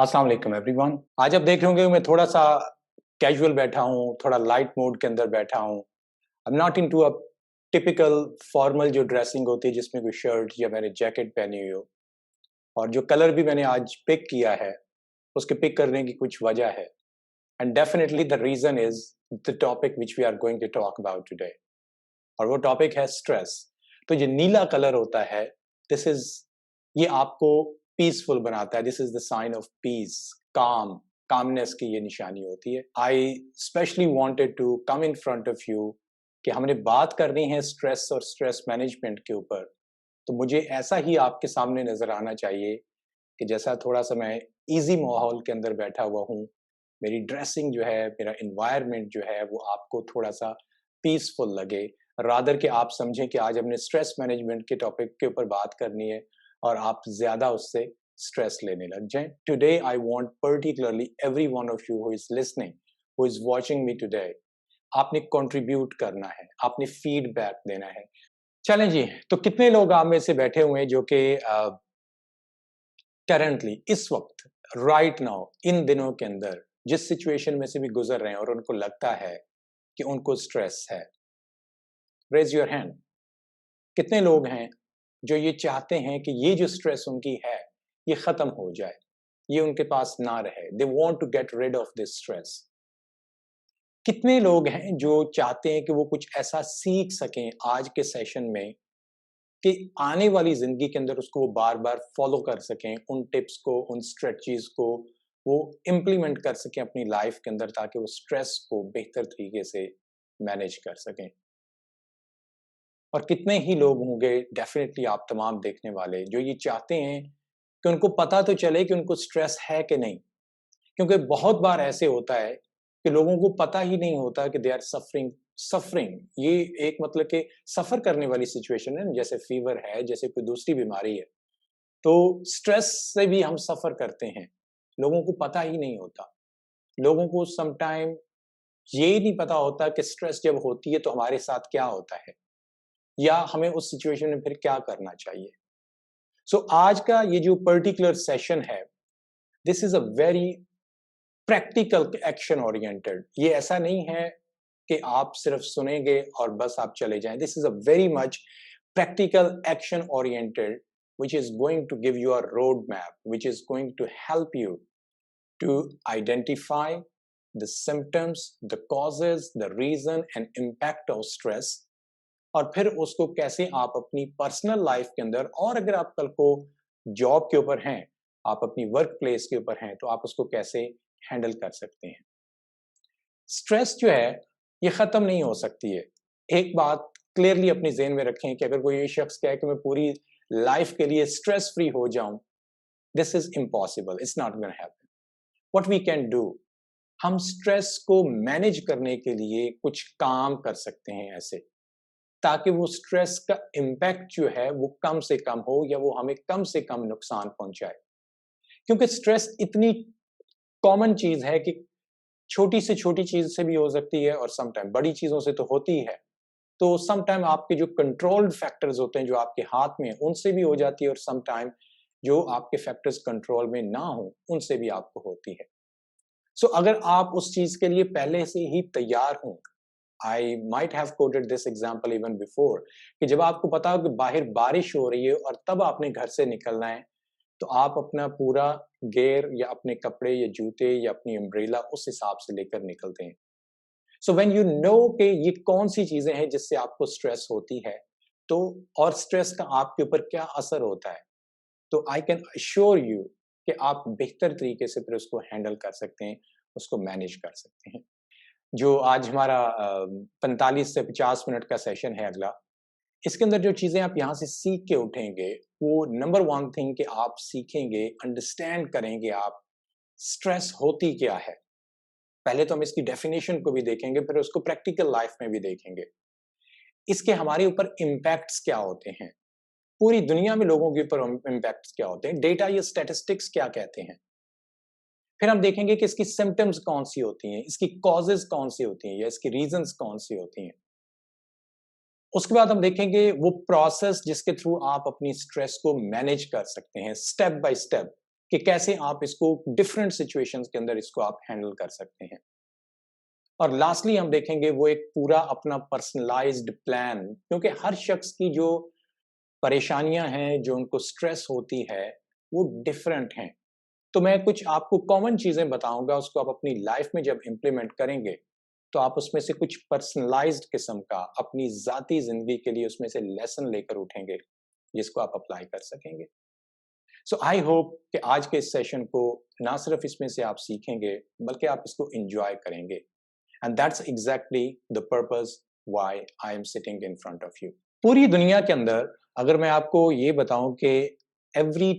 अस्सलाम वालेकुम एवरीवन। आज आप देख रहे होंगे मैं थोड़ा सा कैजुअल बैठा हूँ, थोड़ा लाइट मूड के अंदर बैठा हूँ। I am not into a typical formal जो ड्रेसिंग होती है जिसमें कोई शर्ट या मैंने जैकेट पहनी हुई हो। और जो कलर भी मैंने आज पिक किया है, उसके पिक करने की कुछ वजह है। And definitely the reason is the topic which we are going to talk about today. और वो टॉपिक है स्ट्रेस। तो ये नीला कलर होता है, दिस इज ये आपको पीसफुल बनाता है। This is the sign of peace, calmness की ये निशानी होती है। I specially wanted to come in front of you कि हमने बात करनी है स्ट्रेस और स्ट्रेस मैनेजमेंट के ऊपर। तो मुझे ऐसा ही आपके सामने नजर आना चाहिए कि जैसा थोड़ा सा मैं इजी माहौल के अंदर बैठा हुआ हूँ, मेरी ड्रेसिंग जो है, मेरा इन्वायरमेंट जो है, वो आपको थोड़ा सा पीसफुल लगे। रादर कि आप समझें कि आज हमने स्ट्रेस मैनेजमेंट के टॉपिक के ऊपर बात करनी है और आप ज्यादा उससे स्ट्रेस लेने लग जाएं। Today I want particularly every one of you who is listening, who is watching me today, आपने कंट्रीब्यूट करना है, आपने फीडबैक देना है। चलें जी, तो कितने लोग आप में से बैठे हुए हैं जो कि करंटली इस वक्त राइट नाउ इन दिनों के अंदर जिस सिचुएशन में से भी गुजर रहे हैं और उनको लगता है कि उनको स्ट्रेस है? Raise your hand. कितने लोग हैं जो ये चाहते हैं कि ये जो स्ट्रेस उनकी है ये खत्म हो जाए, ये उनके पास ना रहे, they want to get rid of this stress? कितने लोग हैं जो चाहते हैं कि वो कुछ ऐसा सीख सकें आज के सेशन में कि आने वाली जिंदगी के अंदर उसको वो बार बार फॉलो कर सकें, उन टिप्स को, उन स्ट्रेटजीज को वो इम्प्लीमेंट कर सकें अपनी लाइफ के अंदर, ताकि वो स्ट्रेस को बेहतर तरीके से मैनेज कर सकें? और कितने ही लोग होंगे, डेफिनेटली आप तमाम देखने वाले, जो ये चाहते हैं कि उनको पता तो चले कि उनको स्ट्रेस है कि नहीं। क्योंकि बहुत बार ऐसे होता है कि लोगों को पता ही नहीं होता कि दे आर सफरिंग। सफरिंग ये एक मतलब कि सफर करने वाली सिचुएशन है ना, जैसे फीवर है, जैसे कोई दूसरी बीमारी है। तो स्ट्रेस से भी हम सफर करते हैं, लोगों को पता ही नहीं होता। लोगों को समटाइम ये नहीं पता होता कि स्ट्रेस जब होती है तो हमारे साथ क्या होता है, या हमें उस सिचुएशन में फिर क्या करना चाहिए। आज का ये जो पर्टिकुलर सेशन है, this is a very practical action oriented. ये ऐसा नहीं है कि आप सिर्फ सुनेंगे और बस आप चले जाएं। This is a very much practical action oriented, which is going to give you a roadmap, which is going to help you to identify the symptoms, the causes, the reason and impact of stress, और फिर उसको कैसे आप अपनी personal life के अंदर, और अगर आप कल को जॉब के ऊपर हैं, आप अपनी वर्क प्लेस के ऊपर हैं, तो आप उसको कैसे हैंडल कर सकते हैं। स्ट्रेस जो है ये खत्म नहीं हो सकती है। एक बात क्लियरली अपने ज़हन में रखें कि अगर कोई ये शख्स कहे कि मैं पूरी लाइफ के लिए स्ट्रेस फ्री हो जाऊं, this is impossible, it's not gonna happen. What we can do, हम स्ट्रेस को मैनेज करने के लिए कुछ काम कर सकते हैं ऐसे, ताकि वो स्ट्रेस का इम्पैक्ट जो है वो कम से कम हो, या वो हमें कम से कम नुकसान पहुंचाए। क्योंकि स्ट्रेस इतनी कॉमन चीज है कि छोटी से छोटी चीज से भी हो सकती है और समटाइम बड़ी चीजों से तो होती है। तो समटाइम आपके जो कंट्रोल्ड फैक्टर्स होते हैं जो आपके हाथ में, उनसे भी हो जाती है, और समटाइम जो आपके फैक्टर्स कंट्रोल में ना हो उनसे भी आपको होती है। अगर आप उस चीज के लिए पहले से ही तैयार हों, I might have coated this example even before, कि जब आपको पता हो कि बाहर बारिश हो रही है और तब आपने घर से निकलना है, तो आप अपना पूरा गेयर या अपने कपड़े या जूते या अपनी अम्ब्रेला उस हिसाब से लेकर निकलते हैं। व्हेन यू नो कि ये कौन सी चीजें हैं जिससे आपको स्ट्रेस होती है, तो और स्ट्रेस का आपके ऊपर क्या असर होता है, तो आई कैन अश्योर यू कि आप बेहतर तरीके से फिर उसको हैंडल कर सकते हैं, उसको मैनेज कर सकते हैं। जो आज हमारा 45 से 50 मिनट का सेशन है अगला, इसके अंदर जो चीजें आप यहाँ से सीख के उठेंगे, वो नंबर वन थिंग कि आप सीखेंगे, अंडरस्टैंड करेंगे आप स्ट्रेस होती क्या है। पहले तो हम इसकी डेफिनेशन को भी देखेंगे, फिर उसको प्रैक्टिकल लाइफ में भी देखेंगे। इसके हमारे ऊपर इम्पैक्ट्स क्या होते हैं, पूरी दुनिया में लोगों के ऊपर इम्पैक्ट्स क्या होते हैं, डेटा या स्टैटिस्टिक्स क्या कहते हैं। फिर हम देखेंगे कि इसकी सिम्टम्स कौन सी होती हैं, इसकी कॉजेज कौन सी होती हैं, या इसकी रीजंस कौन सी होती हैं। उसके बाद हम देखेंगे वो प्रोसेस जिसके थ्रू आप अपनी स्ट्रेस को मैनेज कर सकते हैं, स्टेप बाय स्टेप, कि कैसे आप इसको डिफरेंट सिचुएशंस के अंदर इसको आप हैंडल कर सकते हैं। और लास्टली हम देखेंगे वो एक पूरा अपना पर्सनलाइज्ड प्लान, क्योंकि हर शख्स की जो परेशानियां हैं, जो उनको स्ट्रेस होती है, वो डिफरेंट हैं। तो मैं कुछ आपको कॉमन चीजें बताऊंगा, उसको आप अपनी लाइफ में जब इंप्लीमेंट करेंगे तो आप उसमें से कुछ पर्सनलाइज्ड किस्म का अपनी जाती जिंदगी के लिए उसमें से लेसन लेकर उठेंगे, जिसको आप अप्लाई कर सकेंगे। सो आई होप कि आज के इस सेशन को ना सिर्फ इसमें से आप सीखेंगे, बल्कि आप इसको एंजॉय करेंगे। And that's exactly the purpose why I am sitting in front of you. पूरी दुनिया के अंदर अगर मैं आपको ये बताऊं कि एवरी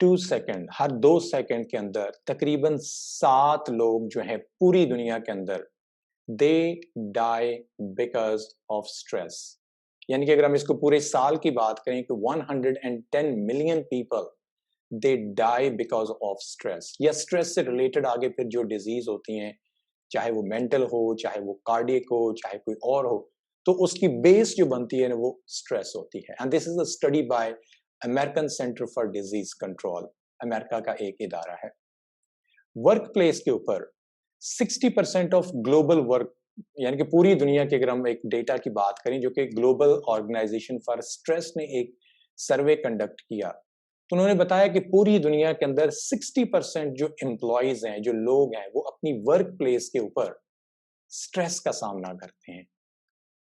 2 सेकेंड, हर 2 सेकेंड के अंदर तकरीबन 7 लोग जो हैं पूरी दुनिया के अंदर they die because of stress. यानी कि अगर हम इसको पूरे साल की बात करें कि 110 million people they die because of stress, या स्ट्रेस से रिलेटेड आगे फिर जो डिजीज होती हैं, चाहे वो मेंटल हो, चाहे वो कार्डियक हो, चाहे कोई और हो, तो उसकी बेस जो बनती है ना वो स्ट्रेस होती है। And this is a study bye American centre for disease control, America का एक इदारा है। वर्क प्लेस के ऊपर 60% ऑफ ग्लोबल वर्क, यानी कि पूरी दुनिया के अगर हम एक डेटा की बात करें, जो कि ग्लोबल ऑर्गेनाइजेशन फॉर स्ट्रेस ने एक सर्वे कंडक्ट किया, तो उन्होंने बताया कि पूरी दुनिया के अंदर 60% जो एम्प्लॉयज हैं, जो लोग हैं, वो अपनी वर्क प्लेस के ऊपर स्ट्रेस का सामना करते हैं।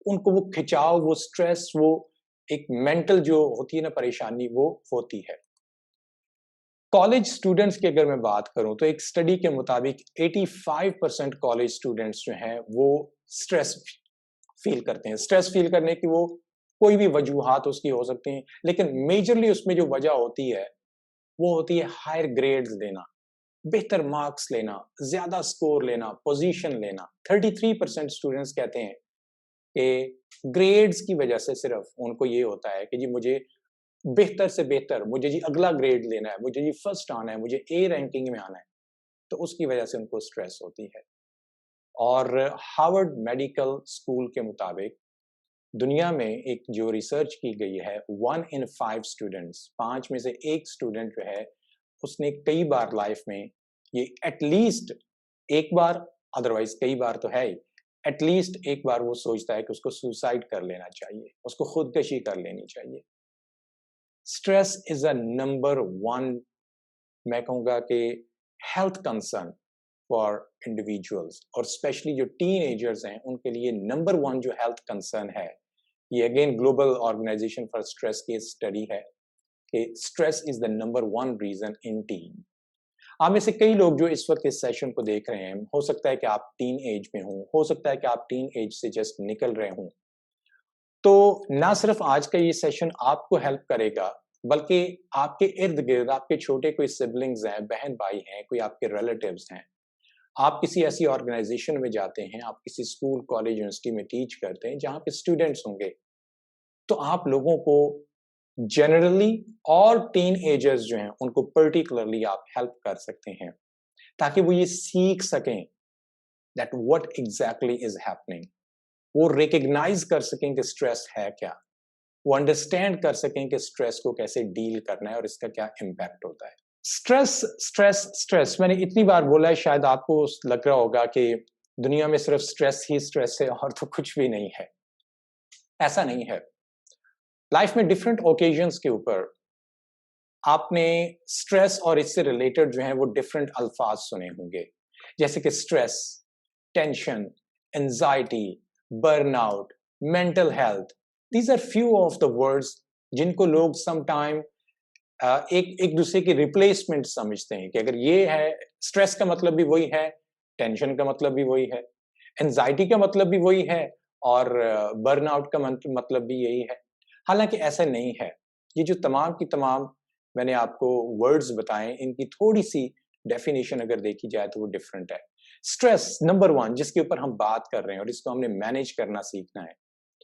उनको वो खिंचाव, वो स्ट्रेस, वो एक मेंटल जो होती है ना परेशानी, वो होती है। कॉलेज स्टूडेंट्स की अगर मैं बात करूं तो एक स्टडी के मुताबिक 85% कॉलेज स्टूडेंट्स जो हैं वो स्ट्रेस फील करते हैं। स्ट्रेस फील करने की वो कोई भी वजूहात उसकी हो सकती हैं, लेकिन मेजरली उसमें जो वजह होती है वो होती है हायर ग्रेड्स लेना, बेहतर मार्क्स लेना, ज्यादा स्कोर लेना, पोजीशन लेना। 33% स्टूडेंट्स कहते हैं कि ग्रेड्स की वजह से सिर्फ उनको ये होता है कि जी मुझे बेहतर से बेहतर, मुझे जी अगला ग्रेड लेना है, मुझे जी फर्स्ट आना है, मुझे ए रैंकिंग में आना है, तो उसकी वजह से उनको स्ट्रेस होती है। और हार्वर्ड मेडिकल स्कूल के मुताबिक दुनिया में एक जो रिसर्च की गई है, 1 in 5 स्टूडेंट्स, 5 में से एक स्टूडेंट जो है उसने कई बार लाइफ में ये एटलीस्ट एक बार, अदरवाइज कई बार तो है ही, एटलीस्ट एक बार वो सोचता है कि उसको सुसाइड कर लेना चाहिए, उसको खुदकशी कर लेनी चाहिए। स्ट्रेस इज अ नंबर 1, मैं कहूँगा कि हेल्थ कंसर्न फॉर इंडिविजुअल्स, और स्पेशली जो टीनेजर्स हैं उनके लिए नंबर 1 जो हेल्थ कंसर्न है, ये again global organization for stress की स्टडी है कि stress is the number 1 reason in teen. आप में से कई लोग जो इस वक्त इस सेशन को देख रहे हैं, हो सकता है कि आप टीन एज में हो सकता है कि आप टीन एज से जस्ट निकल रहे हों। तो ना सिर्फ आज का ये सेशन आपको हेल्प करेगा, बल्कि आपके इर्द गिर्द आपके छोटे कोई सिबलिंग्स हैं, बहन भाई हैं, कोई आपके रिलेटिव्स हैं, आप किसी ऐसी ऑर्गेनाइजेशन में जाते हैं, आप किसी स्कूल, कॉलेज, यूनिवर्सिटी में टीच करते हैं जहां पे स्टूडेंट्स होंगे, तो आप लोगों को जनरली और टीन एजर्स जो हैं उनको पर्टिकुलरली आप हेल्प कर सकते हैं, ताकि वो ये सीख सकें that what exactly is happening, वो रिकग्नाइज कर सकें कि स्ट्रेस है क्या, वो अंडरस्टैंड कर सकें कि स्ट्रेस को कैसे डील करना है और इसका क्या इम्पैक्ट होता है। स्ट्रेस स्ट्रेस स्ट्रेस, मैंने इतनी बार बोला है, शायद आपको लग रहा होगा कि दुनिया में सिर्फ स्ट्रेस ही स्ट्रेस है और तो कुछ भी नहीं है। ऐसा नहीं है। लाइफ में डिफरेंट ओकेजन्स के ऊपर आपने स्ट्रेस और इससे रिलेटेड जो है वो डिफरेंट अल्फाज सुने होंगे, जैसे कि stress, tension, anxiety, burnout, mental health. These are few of the words जिनको लोग समटाइम एक दूसरे की रिप्लेसमेंट समझते हैं कि अगर ये है, स्ट्रेस का मतलब भी वही है, टेंशन का मतलब भी वही है, एंजाइटी का मतलब भी वही है, और बर्नआउट का मतलब भी यही है। हालांकि ऐसा नहीं है। ये जो तमाम की तमाम मैंने आपको वर्ड्स बताएं, इनकी थोड़ी सी डेफिनेशन अगर देखी जाए तो वो डिफरेंट है। स्ट्रेस नंबर 1 जिसके ऊपर हम बात कर रहे हैं और इसको हमने मैनेज करना सीखना है,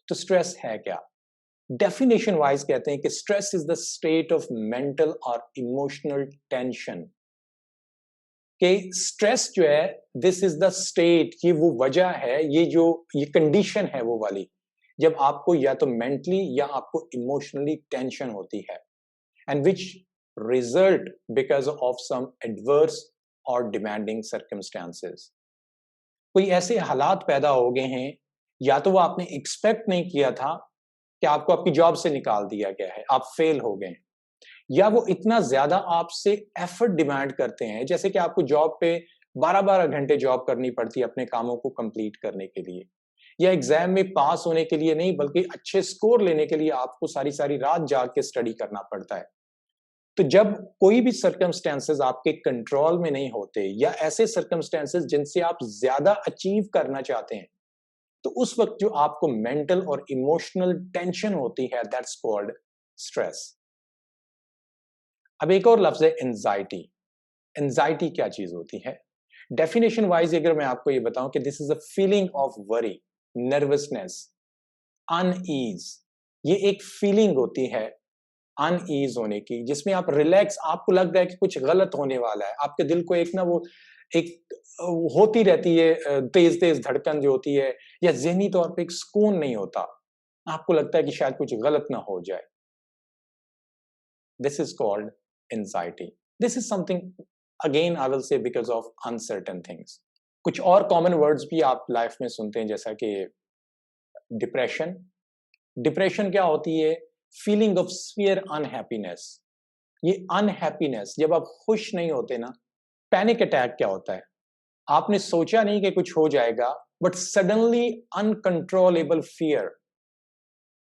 तो स्ट्रेस है क्या? डेफिनेशन वाइज कहते हैं कि stress is the state of mental और इमोशनल टेंशन। कि स्ट्रेस जो है, दिस इज द स्टेट, ये वो वजह है, ये कंडीशन है वो वाली, जब आपको या तो मेंटली या आपको इमोशनली टेंशन होती है, and which result because of some adverse और demanding circumstances. कोई ऐसे हालात पैदा हो गए हैं या तो वो आपने एक्सपेक्ट नहीं किया था कि आपको आपकी जॉब से निकाल दिया गया है, आप फेल हो गए, या वो इतना ज्यादा आपसे एफर्ट डिमांड करते हैं, जैसे कि आपको जॉब पे 12-12 घंटे जॉब करनी पड़ती है अपने कामों को कंप्लीट करने के लिए, या एग्जाम में पास होने के लिए नहीं बल्कि अच्छे स्कोर लेने के लिए आपको सारी सारी रात जाग के स्टडी करना पड़ता है। तो जब कोई भी सर्कमस्टेंसेस आपके कंट्रोल में नहीं होते या ऐसे सर्कमस्टेंसेस जिनसे आप ज्यादा अचीव करना चाहते हैं, तो उस वक्त जो आपको मेंटल और इमोशनल टेंशन होती है, दैट्स कॉल्ड स्ट्रेस। अब एक और लफ्ज है एंजाइटी। एंजाइटी क्या चीज होती है? डेफिनेशन वाइज अगर मैं आपको ये बताऊं कि this is a feeling of worry, nervousness, unease. ये एक फीलिंग होती है अनईज होने की, जिसमें आप रिलैक्स, आपको लग रहा है कि कुछ गलत होने वाला है, आपके दिल को एक ना वो एक होती रहती है तेज तेज धड़कन जो होती है, या ज़हनी तौर पे एक सुकून नहीं होता, आपको लगता है कि शायद कुछ गलत ना हो जाए। This is called anxiety. This is something, again I will say, because of uncertain things. कुछ और कॉमन वर्ड्स भी आप लाइफ में सुनते हैं, जैसा कि डिप्रेशन। डिप्रेशन क्या होती है? Feeling of sphere unhappiness. ये अनहैप्पीनेस, जब आप खुश नहीं होते ना। पैनिक अटैक क्या होता है? आपने सोचा नहीं कि कुछ हो जाएगा, बट सडनली अनकंट्रोलेबल फियर।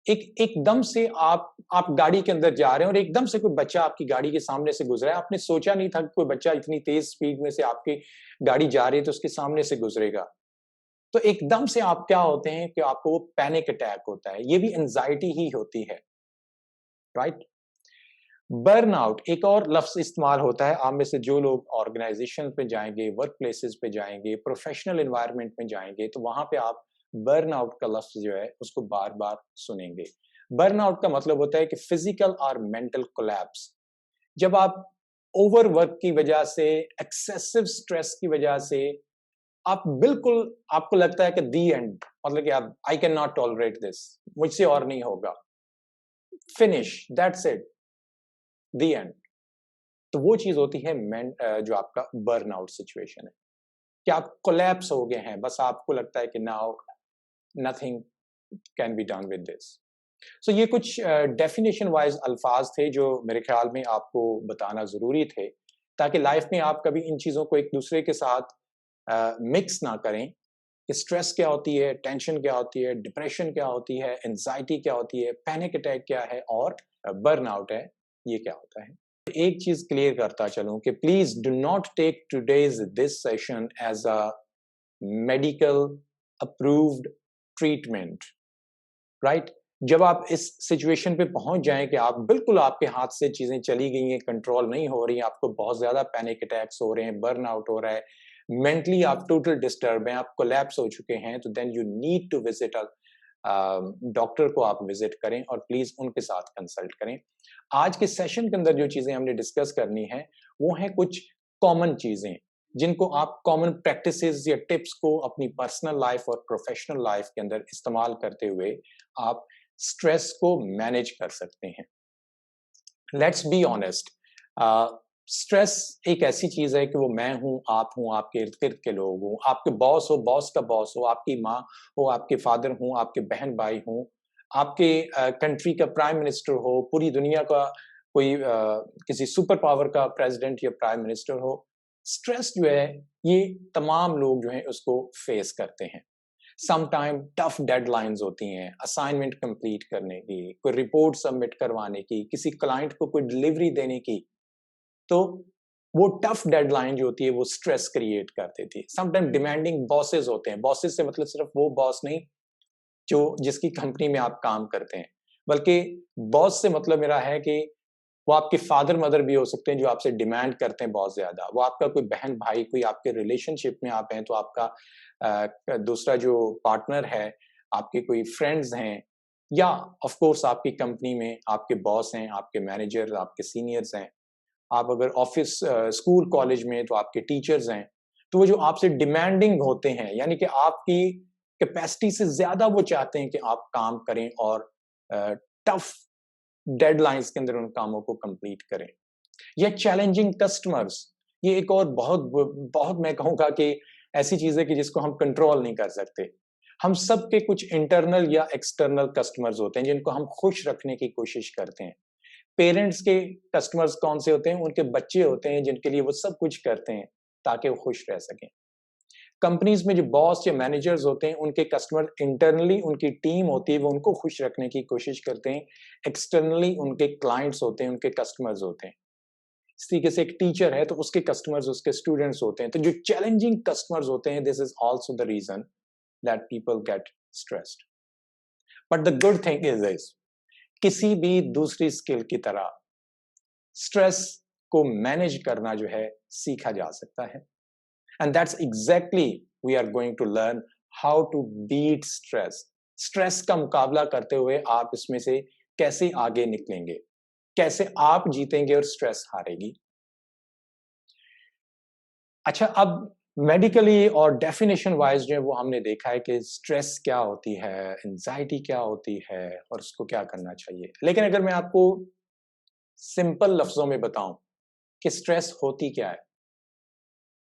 एकदम से आप गाड़ी के अंदर जा रहे हैं और एकदम से कोई बच्चा आपकी गाड़ी के सामने से गुजरा है, आपने सोचा नहीं था कि कोई बच्चा इतनी तेज स्पीड में से आपकी गाड़ी जा रही है तो उसके सामने से गुजरेगा। तो एकदम से आप क्या होते हैं कि आपको वो पैनिक अटैक होता है। ये भी एंजाइटी ही होती है, राइट? बर्नआउट एक और लफ्ज इस्तेमाल होता है। आप में से जो लोग ऑर्गेनाइजेशन पे जाएंगे, वर्क प्लेसेस पे जाएंगे, प्रोफेशनल एनवायरनमेंट में जाएंगे, तो वहां पे आप बर्नआउट का लफ्ज जो है उसको बार बार सुनेंगे। बर्नआउट का मतलब होता है कि फिजिकल और मेंटल कोलैप्स। जब आप ओवरवर्क की वजह से, एक्सेसिव स्ट्रेस की वजह से, आप बिल्कुल, आपको लगता है कि दी एंड, मतलब कि आप, I can not tolerate this, मुझसे और नहीं होगा, finish, that's it, the and. तो वो चीज होती है जो आपका बर्नआउट सिचुएशन है, कि आप कोलैप्स हो गए हैं, बस आपको लगता है कि now nothing can be done with this. So ये कुछ डेफिनेशन वाइज अल्फाज थे जो मेरे ख्याल में आपको बताना जरूरी थे, ताकि लाइफ में आप कभी इन चीजों को एक दूसरे के साथ मिक्स ना करें कि स्ट्रेस क्या होती है, टेंशन क्या होती है, डिप्रेशन क्या होती है, एंजाइटी क्या होती है, पैनिक अटैक क्या है, और बर्नआउट है, ये क्या होता है। एक चीज क्लियर करता चलूं कि please do not take today's this session as a medical approved treatment, right? जब आप इस सिचुएशन पे पहुंच जाएं कि आप बिल्कुल, आपके हाथ से चीजें चली गई हैं, कंट्रोल नहीं हो रही, आपको बहुत ज्यादा पैनिक अटैक्स हो रहे हैं, बर्नआउट हो रहा है, मेंटली आप टोटल डिस्टर्ब हैं, आप कोलैप्स हो चुके हैं, तो then you need to visit a doctor को आप विजिट करें और प्लीज उनके साथ कंसल्ट करें। आज के सेशन के अंदर जो चीजें हमने डिस्कस करनी है वो है कुछ कॉमन चीजें, जिनको आप कॉमन प्रैक्टिसेस या टिप्स को अपनी पर्सनल लाइफ और प्रोफेशनल लाइफ के अंदर इस्तेमाल करते हुए आप स्ट्रेस को मैनेज कर सकते हैं। लेट्स बी ऑनेस्ट, स्ट्रेस एक ऐसी चीज है कि वो मैं हूं, आप हूं, आपके इर्द गिर्द के लोग हों, आपके बॉस हो, बॉस का बॉस हो, आपकी माँ हो, आपके फादर हो, आपके बहन भाई हो, आपके कंट्री का प्राइम मिनिस्टर हो, पूरी दुनिया का कोई किसी सुपर पावर का प्रेसिडेंट या प्राइम मिनिस्टर हो। स्ट्रेस जो है ये तमाम लोग जो है उसको फेस करते हैं। समटाइम टफ डेडलाइंस होती हैं, असाइनमेंट कंप्लीट करने की, कोई रिपोर्ट सबमिट करवाने की, किसी क्लाइंट को कोई डिलीवरी देने की, तो वो टफ डेडलाइन जो होती है वो स्ट्रेस क्रिएट कर देती है। समटाइम डिमांडिंग बॉसेस होते हैं। बॉसेस से मतलब सिर्फ वो बॉस नहीं जो जिसकी कंपनी में आप काम करते हैं, बल्कि बॉस से मतलब मेरा है कि वो आपके फादर मदर भी हो सकते हैं जो आपसे डिमांड करते हैं बहुत ज्यादा, वो आपका कोई बहन भाई, कोई आपके रिलेशनशिप में आप हैं तो आपका दूसरा जो पार्टनर है, आपके कोई फ्रेंड्स हैं, या ऑफ कोर्स आपकी कंपनी में आपके बॉस हैं, आपके मैनेजर, आपके सीनियर्स हैं, आप अगर ऑफिस स्कूल कॉलेज में तो आपके टीचर्स हैं। तो वो जो आपसे डिमांडिंग होते हैं, यानी कि आपकी कैपेसिटी से ज्यादा वो चाहते हैं कि आप काम करें और टफ डेडलाइंस के अंदर उन कामों को कंप्लीट करें। या चैलेंजिंग कस्टमर्स, ये एक और बहुत बहुत मैं कहूँगा कि ऐसी चीज़ है कि जिसको हम कंट्रोल नहीं कर सकते। हम सबके कुछ इंटरनल या एक्सटर्नल कस्टमर्स होते हैं जिनको हम खुश रखने की कोशिश करते हैं। पेरेंट्स के कस्टमर्स कौन से होते हैं? उनके बच्चे होते हैं जिनके लिए वो सब कुछ करते हैं ताकि वो खुश रह सकें। कंपनीज में जो बॉस या मैनेजर्स होते हैं उनके कस्टमर इंटरनली उनकी टीम होती है वो उनको खुश रखने की कोशिश करते हैं। एक्सटर्नली उनके क्लाइंट्स होते हैं, उनके कस्टमर्स होते हैं। इस तरीके से एक टीचर है तो उसके कस्टमर्स उसके स्टूडेंट्स होते हैं। तो जो चैलेंजिंग कस्टमर्स होते हैं, this is also the reason that people get stressed. But the good thing is this, किसी भी दूसरी स्किल की तरह स्ट्रेस को मैनेज करना जो है सीखा जा सकता है। And that's exactly we are going to learn how to beat stress. Stress का मुकाबला करते हुए आप इसमें से कैसे आगे निकलेंगे, कैसे आप जीतेंगे और स्ट्रेस हारेगी। अच्छा, अब मेडिकली और डेफिनेशन वाइज जो है वो हमने देखा है कि स्ट्रेस क्या होती है, एंजाइटी क्या होती है और उसको क्या करना चाहिए। लेकिन अगर मैं आपको सिंपल लफ्जों में बताऊं कि स्ट्रेस होती क्या है,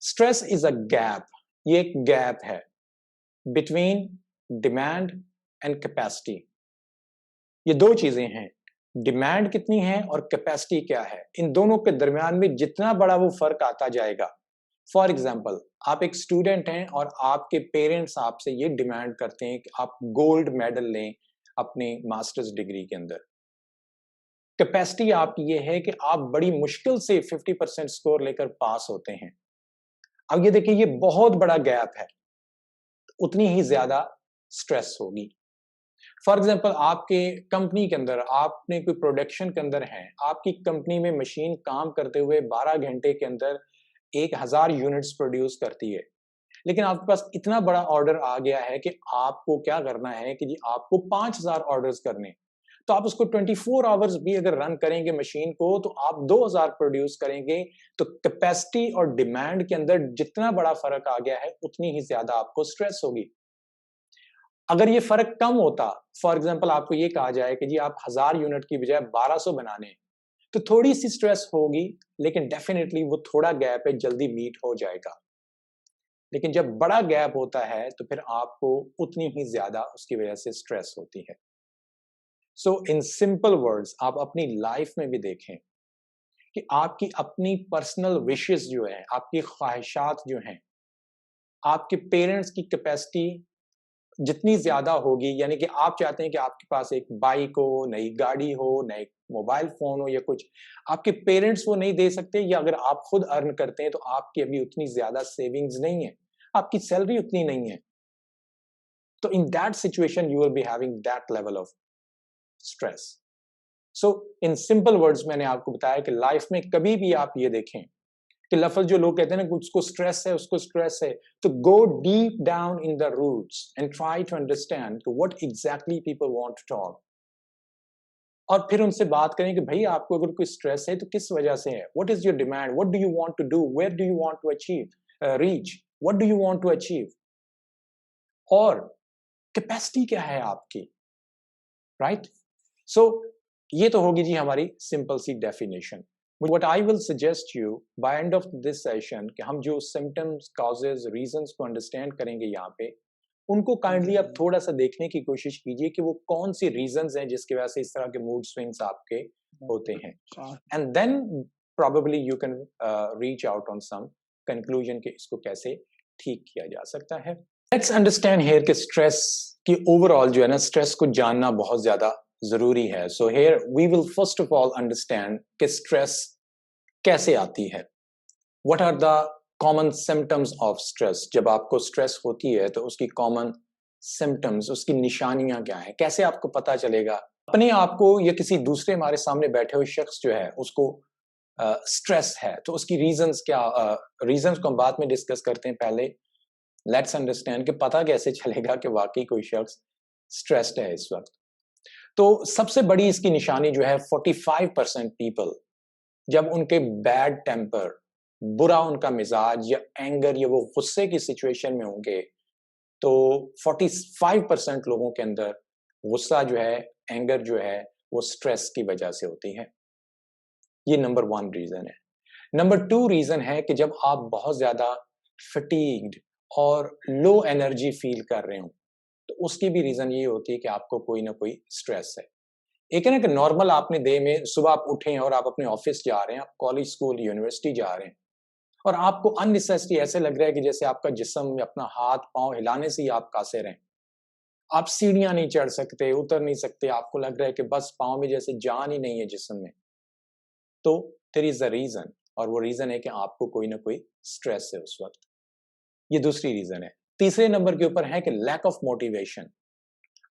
स्ट्रेस इज अ गैप, ये एक गैप है बिटवीन डिमांड एंड कैपेसिटी। ये दो चीजें हैं, डिमांड कितनी है और कैपेसिटी क्या है। इन दोनों के दरमियान में जितना बड़ा वो फर्क आता जाएगा, फॉर एग्जाम्पल आप एक स्टूडेंट हैं और आपके पेरेंट्स आपसे ये डिमांड करते हैं कि आप गोल्ड मेडल लें अपने मास्टर्स डिग्री के अंदर। कैपेसिटी आपकी ये है कि आप बड़ी मुश्किल से 50% स्कोर लेकर पास होते हैं। अब ये देखिए, ये बहुत बड़ा गैप है, उतनी ही ज्यादा स्ट्रेस होगी। फॉर एग्जाम्पल आपके कंपनी के अंदर आपने कोई प्रोडक्शन के अंदर है, आपकी कंपनी में मशीन काम करते हुए 12 घंटे के अंदर 1000 यूनिट्स प्रोड्यूस करती है। लेकिन आपके पास इतना बड़ा ऑर्डर आ गया है कि आपको क्या करना है कि जी आपको 5000 ऑर्डर्स करने। तो आप उसको 24 आवर्स भी अगर रन करेंगे मशीन को तो आप 2000 प्रोड्यूस करेंगे। तो कैपेसिटी और डिमांड के अंदर जितना बड़ा फर्क आ गया है उतनी ही ज्यादा आपको स्ट्रेस होगी। अगर ये फर्क कम होता, फॉर एग्जाम्पल आपको ये कहा जाए कि जी आप 1000 यूनिट की बजाय 1200 बनाने, तो थोड़ी सी स्ट्रेस होगी, लेकिन डेफिनेटली वो थोड़ा गैप है जल्दी मीट हो जाएगा। लेकिन जब बड़ा गैप होता है तो फिर आपको उतनी ही ज्यादा उसकी वजह से स्ट्रेस होती है। सो इन सिंपल वर्ड्स आप अपनी लाइफ में भी देखें कि आपकी अपनी पर्सनल विशेस जो है, आपकी ख्वाहिशात जो हैं, आपके पेरेंट्स की कैपेसिटी जितनी ज्यादा होगी, यानी कि आप चाहते हैं कि आपके पास एक बाइक हो, नई गाड़ी हो, नए मोबाइल फोन हो या कुछ, आपके पेरेंट्स वो नहीं दे सकते, या अगर आप खुद अर्न करते हैं तो आपकी अभी उतनी ज्यादा सेविंग्स नहीं है, आपकी सैलरी उतनी नहीं है। तो in that situation you will be having that level of stress. So in simple words मैंने आपको बताया कि लाइफ में कभी भी आप ये देखें कि लफज जो लोग कहते हैं ना उसको स्ट्रेस है, उसको स्ट्रेस है, तो go deep down in the roots and try to understand what exactly people want to talk. और फिर उनसे बात करें कि भाई आपको अगर कोई स्ट्रेस है तो किस वजह से है, what is your demand, what do you want to do, where do you want to achieve reach, what do you want to achieve, और कैपेसिटी क्या है आपकी, राइट। सो ये तो होगी जी हमारी सिंपल सी definition. What I will suggest you by end of this session कि हम जो symptoms, causes, reasons को understand करेंगे यहाँ पे, उनको काइंडली आप थोड़ा सा देखने की कोशिश कीजिए कि वो कौन सी रीजंस हैं जिसकी वजह से इस तरह के मूड स्विंग्स आपके होते हैं, and then probably you can reach out on some conclusion कि इसको कैसे ठीक किया जा सकता है। Let's understand here कि स्ट्रेस की ओवरऑल जो है ना, स्ट्रेस को जानना बहुत ज्यादा जरूरी है। So here we will first of all understand कि स्ट्रेस कैसे आती है, what are the common symptoms of stress. जब आपको स्ट्रेस होती है तो उसकी कॉमन सिम्टम्स, उसकी निशानियां क्या हैं, कैसे आपको पता चलेगा अपने आप को या किसी दूसरे हमारे सामने बैठे हुए शख्स जो है उसको स्ट्रेस है, तो उसकी रीजंस क्या, रीजंस को हम बाद में डिस्कस करते हैं। पहले लेट्स अंडरस्टैंड कि पता कैसे चलेगा कि वाकई कोई शख्स स्ट्रेस्ड है इस वक्त। तो सबसे बड़ी इसकी निशानी जो है, 45% पीपल जब उनके बैड टेम्पर, बुरा उनका मिजाज या एंगर या वो गुस्से की सिचुएशन में होंगे, तो 45% लोगों के अंदर गुस्सा जो है, एंगर जो है, वो स्ट्रेस की वजह से होती है। ये नंबर 1 रीजन है। नंबर 2 रीजन है कि जब आप बहुत ज्यादा फटीग्ड और लो एनर्जी फील कर रहे हो, तो उसकी भी रीजन ये होती है कि आपको कोई ना कोई स्ट्रेस है। एक है ना कि नॉर्मल आपने डे में सुबह आप उठे हैं और आप अपने ऑफिस जा रहे हैं, आप कॉलेज, स्कूल, यूनिवर्सिटी जा रहे हैं और आपको अननेसेसरी ऐसे लग रहा है कि जैसे आपका जिस्म अपना हाथ पांव हिलाने से ही आप कासे रहे। आप सीढ़ियां नहीं चढ़ सकते, उतर नहीं सकते, आपको लग रहा है कि बस पांव में जैसे जान ही नहीं है जिस्म में। तो देयर इज अ रीजन, और वो रीजन है कि आपको कोई ना कोई स्ट्रेस है उस वक्त। ये दूसरी रीजन है। तीसरे नंबर के ऊपर है कि लैक ऑफ मोटिवेशन।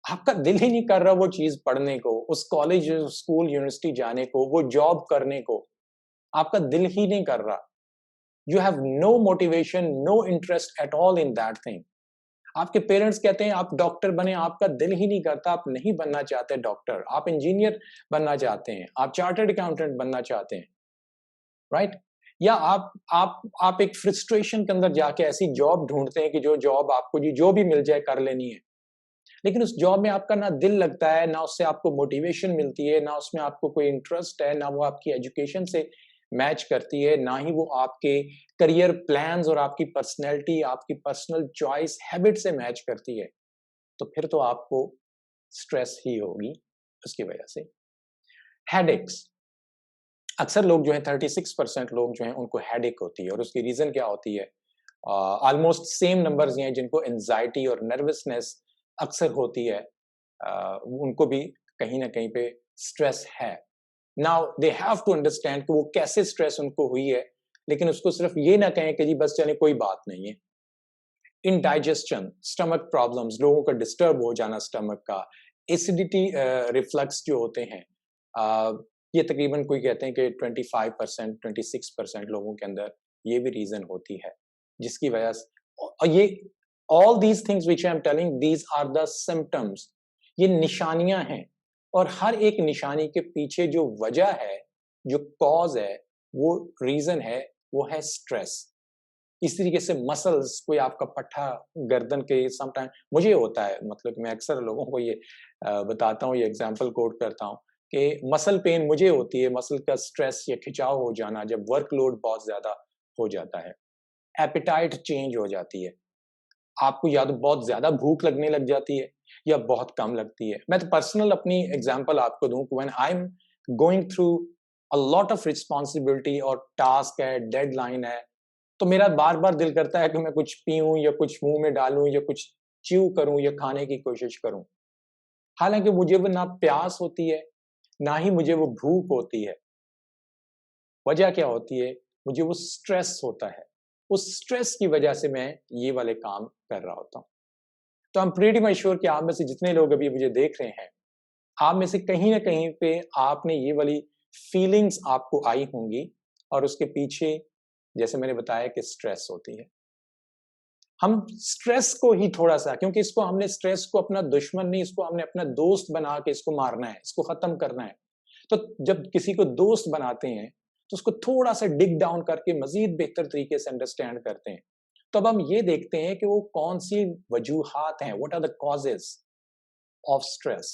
आपका दिल ही नहीं कर रहा वो चीज पढ़ने को, उस कॉलेज, स्कूल, यूनिवर्सिटी जाने को, वो जॉब करने को, आपका दिल ही नहीं कर रहा। You have no motivation, no interest at all in that thing. आपके पेरेंट्स कहते हैं आप डॉक्टर बने, आपका दिल ही नहीं करता, आप नहीं बनना चाहते डॉक्टर, आप इंजीनियर बनना चाहते हैं, आप चार्टर्ड अकाउंटेंट बनना चाहते हैं, राइट? या आप एक फ्रस्ट्रेशन के अंदर जाके ऐसी जॉब ढूंढते हैं कि जो जॉब आपको जो भी मिल जाए कर लेनी है, लेकिन उस जॉब में आपका ना दिल लगता है, ना उससे आपको मोटिवेशन मिलती है, ना उसमें आपको कोई इंटरेस्ट है, ना वो आपकी एजुकेशन से मैच करती है, ना ही वो आपके करियर प्लान्स और आपकी पर्सनैलिटी, आपकी पर्सनल चॉइस, हैबिट से मैच करती है। तो फिर तो आपको स्ट्रेस ही होगी उसकी वजह से। हेडेक्स, अक्सर लोग जो है 36% लोग जो हैं उनको हेडेक होती है, और उसकी रीजन क्या होती है? ऑलमोस्ट सेम नंबर्स हैं जिनको एंजाइटी और नर्वसनेस अक्सर होती है, उनको भी कहीं ना कहीं पे स्ट्रेस है। Now they have to understand कि वो कैसे स्ट्रेस उनको हुई है, लेकिन उसको सिर्फ ये ना कहें कि जी बस चले कोई बात नहीं है। इनडाइजेशन, स्टमक प्रॉब्लम्स, लोगों का डिस्टर्ब हो जाना स्टमक का, एसिडिटी रिफ्लक्स जो होते हैं, ये तकरीबन कोई कहते हैं कि 25%, 26% लोगों के अंदर ये भी रीजन होती है, जिसकी वजह से, और ये all these things which I am telling, these are the symptoms, ये निशानियां हैं, और हर एक निशानी के पीछे जो वजह है, जो कॉज है, वो रीजन है, वो है स्ट्रेस। इस तरीके से मसल्स, कोई आपका पट्टा गर्दन के, समटाइम मुझे होता है, मतलब मैं अक्सर लोगों को ये बताता हूँ, ये एग्जांपल कोट करता हूँ कि मसल पेन मुझे होती है, मसल का स्ट्रेस या खिंचाव हो जाना जब वर्कलोड बहुत ज्यादा हो जाता है। एपिटाइट चेंज हो जाती है, आपको या तो बहुत ज्यादा भूख लगने लग जाती है या बहुत कम लगती है। मैं तो पर्सनल अपनी एग्जांपल आपको दूं, when I am going through a lot of responsibility और टास्क है, डेडलाइन है, तो मेरा बार बार दिल करता है कि मैं कुछ पीऊं या कुछ मुंह में डालूं या कुछ च्यू करूं या खाने की कोशिश करूं। हालांकि मुझे वो ना प्यास होती है, ना ही मुझे वो भूख होती है। वजह क्या होती है? मुझे वो स्ट्रेस होता है। उस स्ट्रेस की वजह से मैं ये वाले काम कर रहा होता हूँ। तो I am pretty much sure कि आप में से जितने लोग अभी मुझे देख रहे हैं, आप में से कहीं ना कहीं पे आपने ये वाली फीलिंग्स आपको आई होंगी, और उसके पीछे जैसे मैंने बताया कि स्ट्रेस होती है। हम स्ट्रेस को ही थोड़ा सा, क्योंकि इसको हमने स्ट्रेस को अपना दुश्मन नहीं, इसको हमने अपना दोस्त बना के इसको मारना है, इसको खत्म करना है। तो जब किसी को दोस्त बनाते हैं तो उसको थोड़ा सा डिग डाउन करके मजीद बेहतर तरीके से अंडरस्टैंड करते हैं। तो अब हम ये देखते हैं कि वो कौन सी वजूहात हैं, what are the causes of stress,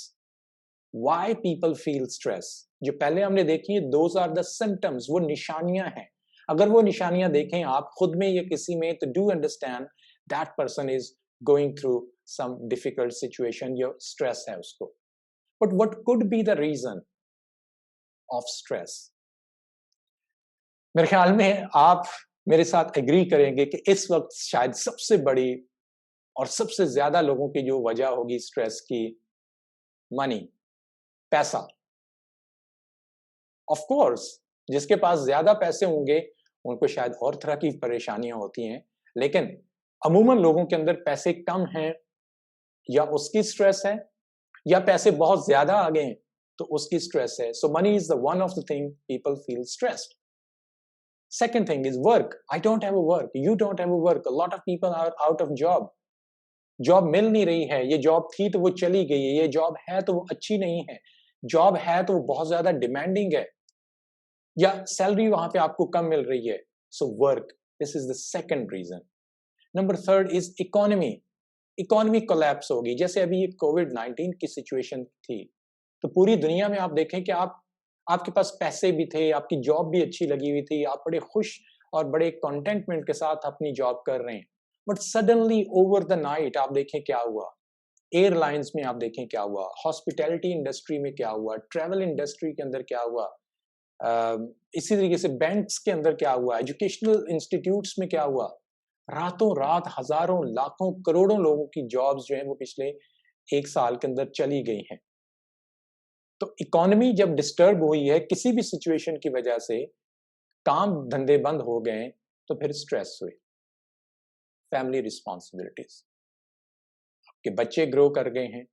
why people feel stress. जो पहले हमने देखी है, दोज आर द सिम्टम्स, वो निशानियां हैं। अगर वो निशानियां देखें आप खुद में या किसी में, तो do understand that person is going through some difficult situation, या स्ट्रेस है उसको। But what could be the reason of stress? मेरे ख्याल में आप मेरे साथ एग्री करेंगे कि इस वक्त शायद सबसे बड़ी और सबसे ज्यादा लोगों की जो वजह होगी स्ट्रेस की, मनी, पैसा। ऑफ कोर्स, जिसके पास ज्यादा पैसे होंगे उनको शायद और तरह की परेशानियां होती हैं, लेकिन अमूमन लोगों के अंदर पैसे कम हैं, या उसकी स्ट्रेस है, या पैसे बहुत ज्यादा आ गए हैं तो उसकी स्ट्रेस है। So money is the one of the thing people feel stressed. Second thing is work. I don't have a work. You don't have a work. A lot of people are out of job. Job मिल नहीं रही है, ये job थी तो वो चली गई है, ये जॉब है तो वो अच्छी नहीं है, जॉब है तो वो बहुत ज्यादा डिमांडिंग है, या सैलरी वहां पे आपको कम मिल रही है। So work, this is the second reason. Number third is economy. Economy collapse होगी। जैसे अभी ये कोविड-19 की सिचुएशन थी, तो पूरी दुनिया में आप देखें कि आप आपके पास पैसे भी थे, आपकी जॉब भी अच्छी लगी हुई थी, आप बड़े खुश और बड़े कंटेंटमेंट के साथ अपनी जॉब कर रहे हैं, but suddenly over the night आप देखें क्या हुआ, एयरलाइंस में आप देखें क्या हुआ, हॉस्पिटैलिटी इंडस्ट्री में क्या हुआ, ट्रैवल इंडस्ट्री के अंदर क्या हुआ, इसी तरीके से बैंक्स के अंदर क्या हुआ, एजुकेशनल इंस्टीट्यूट्स में क्या हुआ, रातों रात हजारों लाखों करोड़ों लोगों की जॉब्स जो है वो पिछले 1 साल के अंदर चली गई हैं। तो इकोनॉमी जब डिस्टर्ब हुई है किसी भी सिचुएशन की वजह से, काम धंधे बंद हो गए, तो फिर स्ट्रेस हुए, फैमिली रिस्पॉन्सिबिलिटीज, आपके बच्चे ग्रो कर गए हैं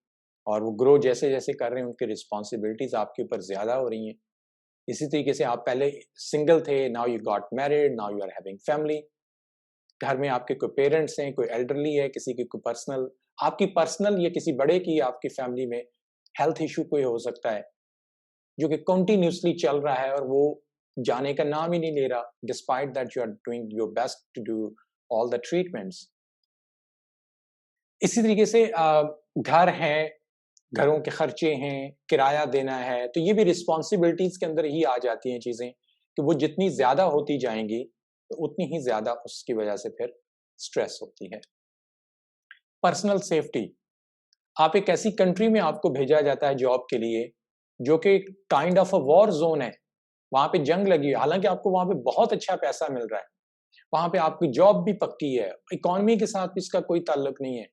और वो ग्रो जैसे जैसे कर रहे हैं उनकी रिस्पॉन्सिबिलिटीज आपके ऊपर ज्यादा हो रही हैं। इसी तरीके से आप पहले सिंगल थे, now you got married, now you are having family, घर में आपके कोई पेरेंट्स हैं, कोई एल्डरली है, किसी की कोई पर्सनल, आपकी पर्सनल या किसी बड़े की आपकी फैमिली में हेल्थ इशू कोई हो सकता है जो कि कंटिन्यूसली चल रहा है और वो जाने का नाम ही नहीं ले रहा, despite that you are doing your best to do all the treatments. इसी तरीके से घर है, घरों के खर्चे हैं, किराया देना है, तो ये भी रिस्पॉन्सिबिलिटीज के अंदर ही आ जाती हैं चीजें कि वो जितनी ज्यादा होती जाएंगी तो उतनी ही ज्यादा उसकी वजह से फिर स्ट्रेस होती है। पर्सनल सेफ्टी, आप एक ऐसी कंट्री में आपको भेजा जाता है जॉब के लिए जो कि kind of a war zone है, वहां पे जंग लगी है, हालांकि आपको वहां पे बहुत अच्छा पैसा मिल रहा है, वहां पे आपकी जॉब भी पक्की है, इकोनॉमी के साथ भी इसका कोई ताल्लुक नहीं है,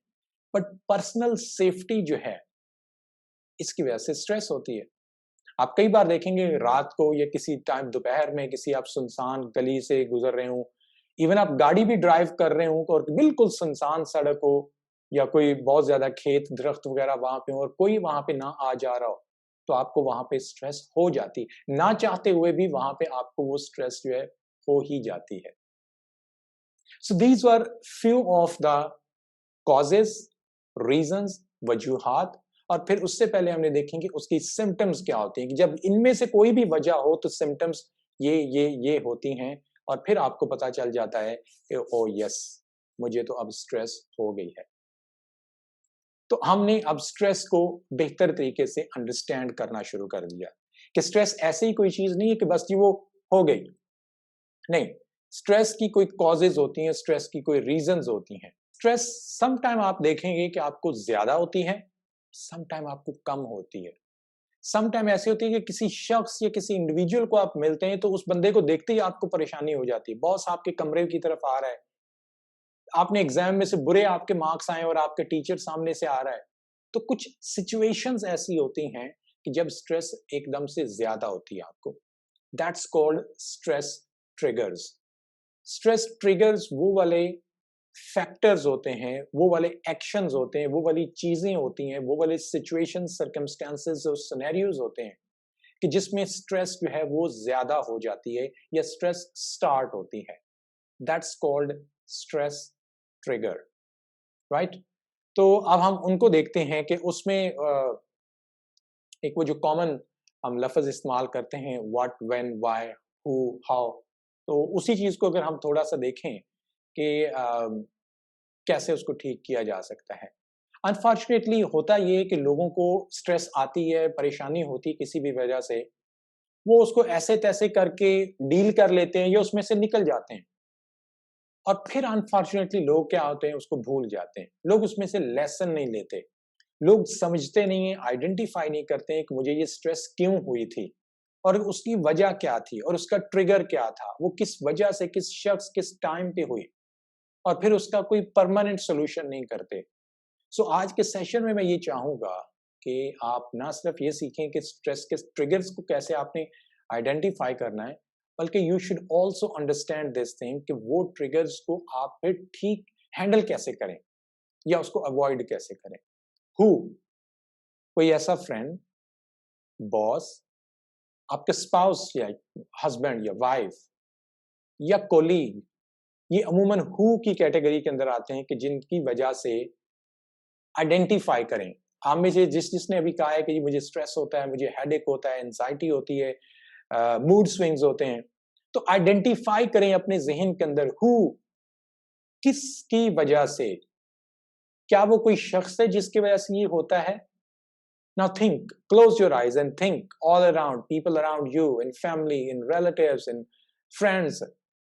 बट पर्सनल सेफ्टी जो है इसकी वजह से स्ट्रेस होती है। आप कई बार देखेंगे रात को या किसी टाइम दोपहर में किसी आप सुनसान गली से गुजर रहे हो, इवन आप गाड़ी भी ड्राइव कर रहे हो और बिल्कुल सुनसान सड़क हो या कोई बहुत ज्यादा खेत दरख्त वगैरह वहां पे हो और कोई वहां पे ना आ जा रहा हो, तो आपको वहां पे स्ट्रेस हो जाती, ना चाहते हुए भी वहां पे आपको वो स्ट्रेस जो है हो ही जाती है। So these are few of the causes, reasons, वजूहात, और फिर उससे पहले हमने देखेंगे उसकी सिम्टम्स क्या होती हैं कि जब इनमें से कोई भी वजह हो तो सिम्टम्स ये होती हैं, और फिर आपको पता चल जाता है कि ओ यस, मुझे तो अब स्ट्रेस हो गई है। तो हमने अब स्ट्रेस को बेहतर तरीके से अंडरस्टैंड करना शुरू कर दिया कि स्ट्रेस ऐसी ही कोई चीज नहीं है कि बस जी वो हो गई, नहीं, स्ट्रेस की कोई कॉजेज होती हैं, स्ट्रेस की कोई रीजंस होती हैं। स्ट्रेस सम टाइम आप देखेंगे कि आपको ज्यादा होती है, सम टाइम आपको कम होती है। सम टाइम ऐसी होती है कि किसी शख्स या किसी इंडिविजुअल को आप मिलते हैं तो उस बंदे को देखते ही आपको परेशानी हो जाती है, बॉस आपके कमरे की तरफ आ रहा है, आपने एग्जाम में से बुरे आपके मार्क्स आए और आपके टीचर सामने से आ रहा है, तो कुछ सिचुएशंस ऐसी होती हैं कि जब स्ट्रेस एकदम से ज्यादा होती है आपको, that's called stress triggers. Stress triggers वो वाले फैक्टर्स होते हैं, वो वाले एक्शंस होते हैं, वो वाली चीजें होती हैं, वो वाले सिचुएशन, सर्कमस्टेंसेस और सिनेरियोज होते हैं कि जिसमें स्ट्रेस जो है वो ज्यादा हो जाती है या स्ट्रेस स्टार्ट होती है, that's called stress trigger, right. तो अब हम उनको देखते हैं कि उसमें एक वो जो कॉमन हम लफ्ज इस्तेमाल करते हैं, what, when, why, who, how, तो उसी चीज को अगर हम थोड़ा सा देखें कि कैसे उसको ठीक किया जा सकता है। अनफॉर्चुनेटली होता ये है कि लोगों को स्ट्रेस आती है, परेशानी होती है किसी भी वजह से, वो उसको ऐसे तैसे करके डील कर लेते हैं या उसमें से निकल जाते हैं, और फिर अनफॉर्चुनेटली लोग क्या होते हैं उसको भूल जाते हैं, लोग उसमें से लेसन नहीं लेते, लोग समझते नहीं है, आइडेंटिफाई नहीं करते हैं कि मुझे ये स्ट्रेस क्यों हुई थी और उसकी वजह क्या थी और उसका ट्रिगर क्या था, वो किस वजह से, किस शख्स, किस टाइम पे हुई, और फिर उसका कोई परमानेंट सोल्यूशन नहीं करते। सो आज के सेशन में मैं ये चाहूंगा कि आप ना सिर्फ ये सीखें कि स्ट्रेस के ट्रिगर्स को कैसे आपने आइडेंटिफाई करना है, बल्कि you should also understand this thing कि वो ट्रिगर्स को आप फिर ठीक हैंडल कैसे करें या उसको अवॉइड कैसे करें। हु, कोई ऐसा फ्रेंड, बॉस, आपके स्पाउस या हस्बैंड या वाइफ या कोलीग, ये अमूमन हु की कैटेगरी के अंदर आते हैं कि जिनकी वजह से आइडेंटिफाई करें। आप में से जिसने अभी कहा है कि मुझे स्ट्रेस होता है, मुझे हेडेक होता है, एंजाइटी होती है, मूड स्विंग्स होते हैं, तो आइडेंटिफाई करें अपने जहन के अंदर हु, किसकी वजह से, क्या वो कोई शख्स है जिसकी वजह से ये होता है, Now think, close your eyes and think all around, people around you, in family, in relatives, in friends,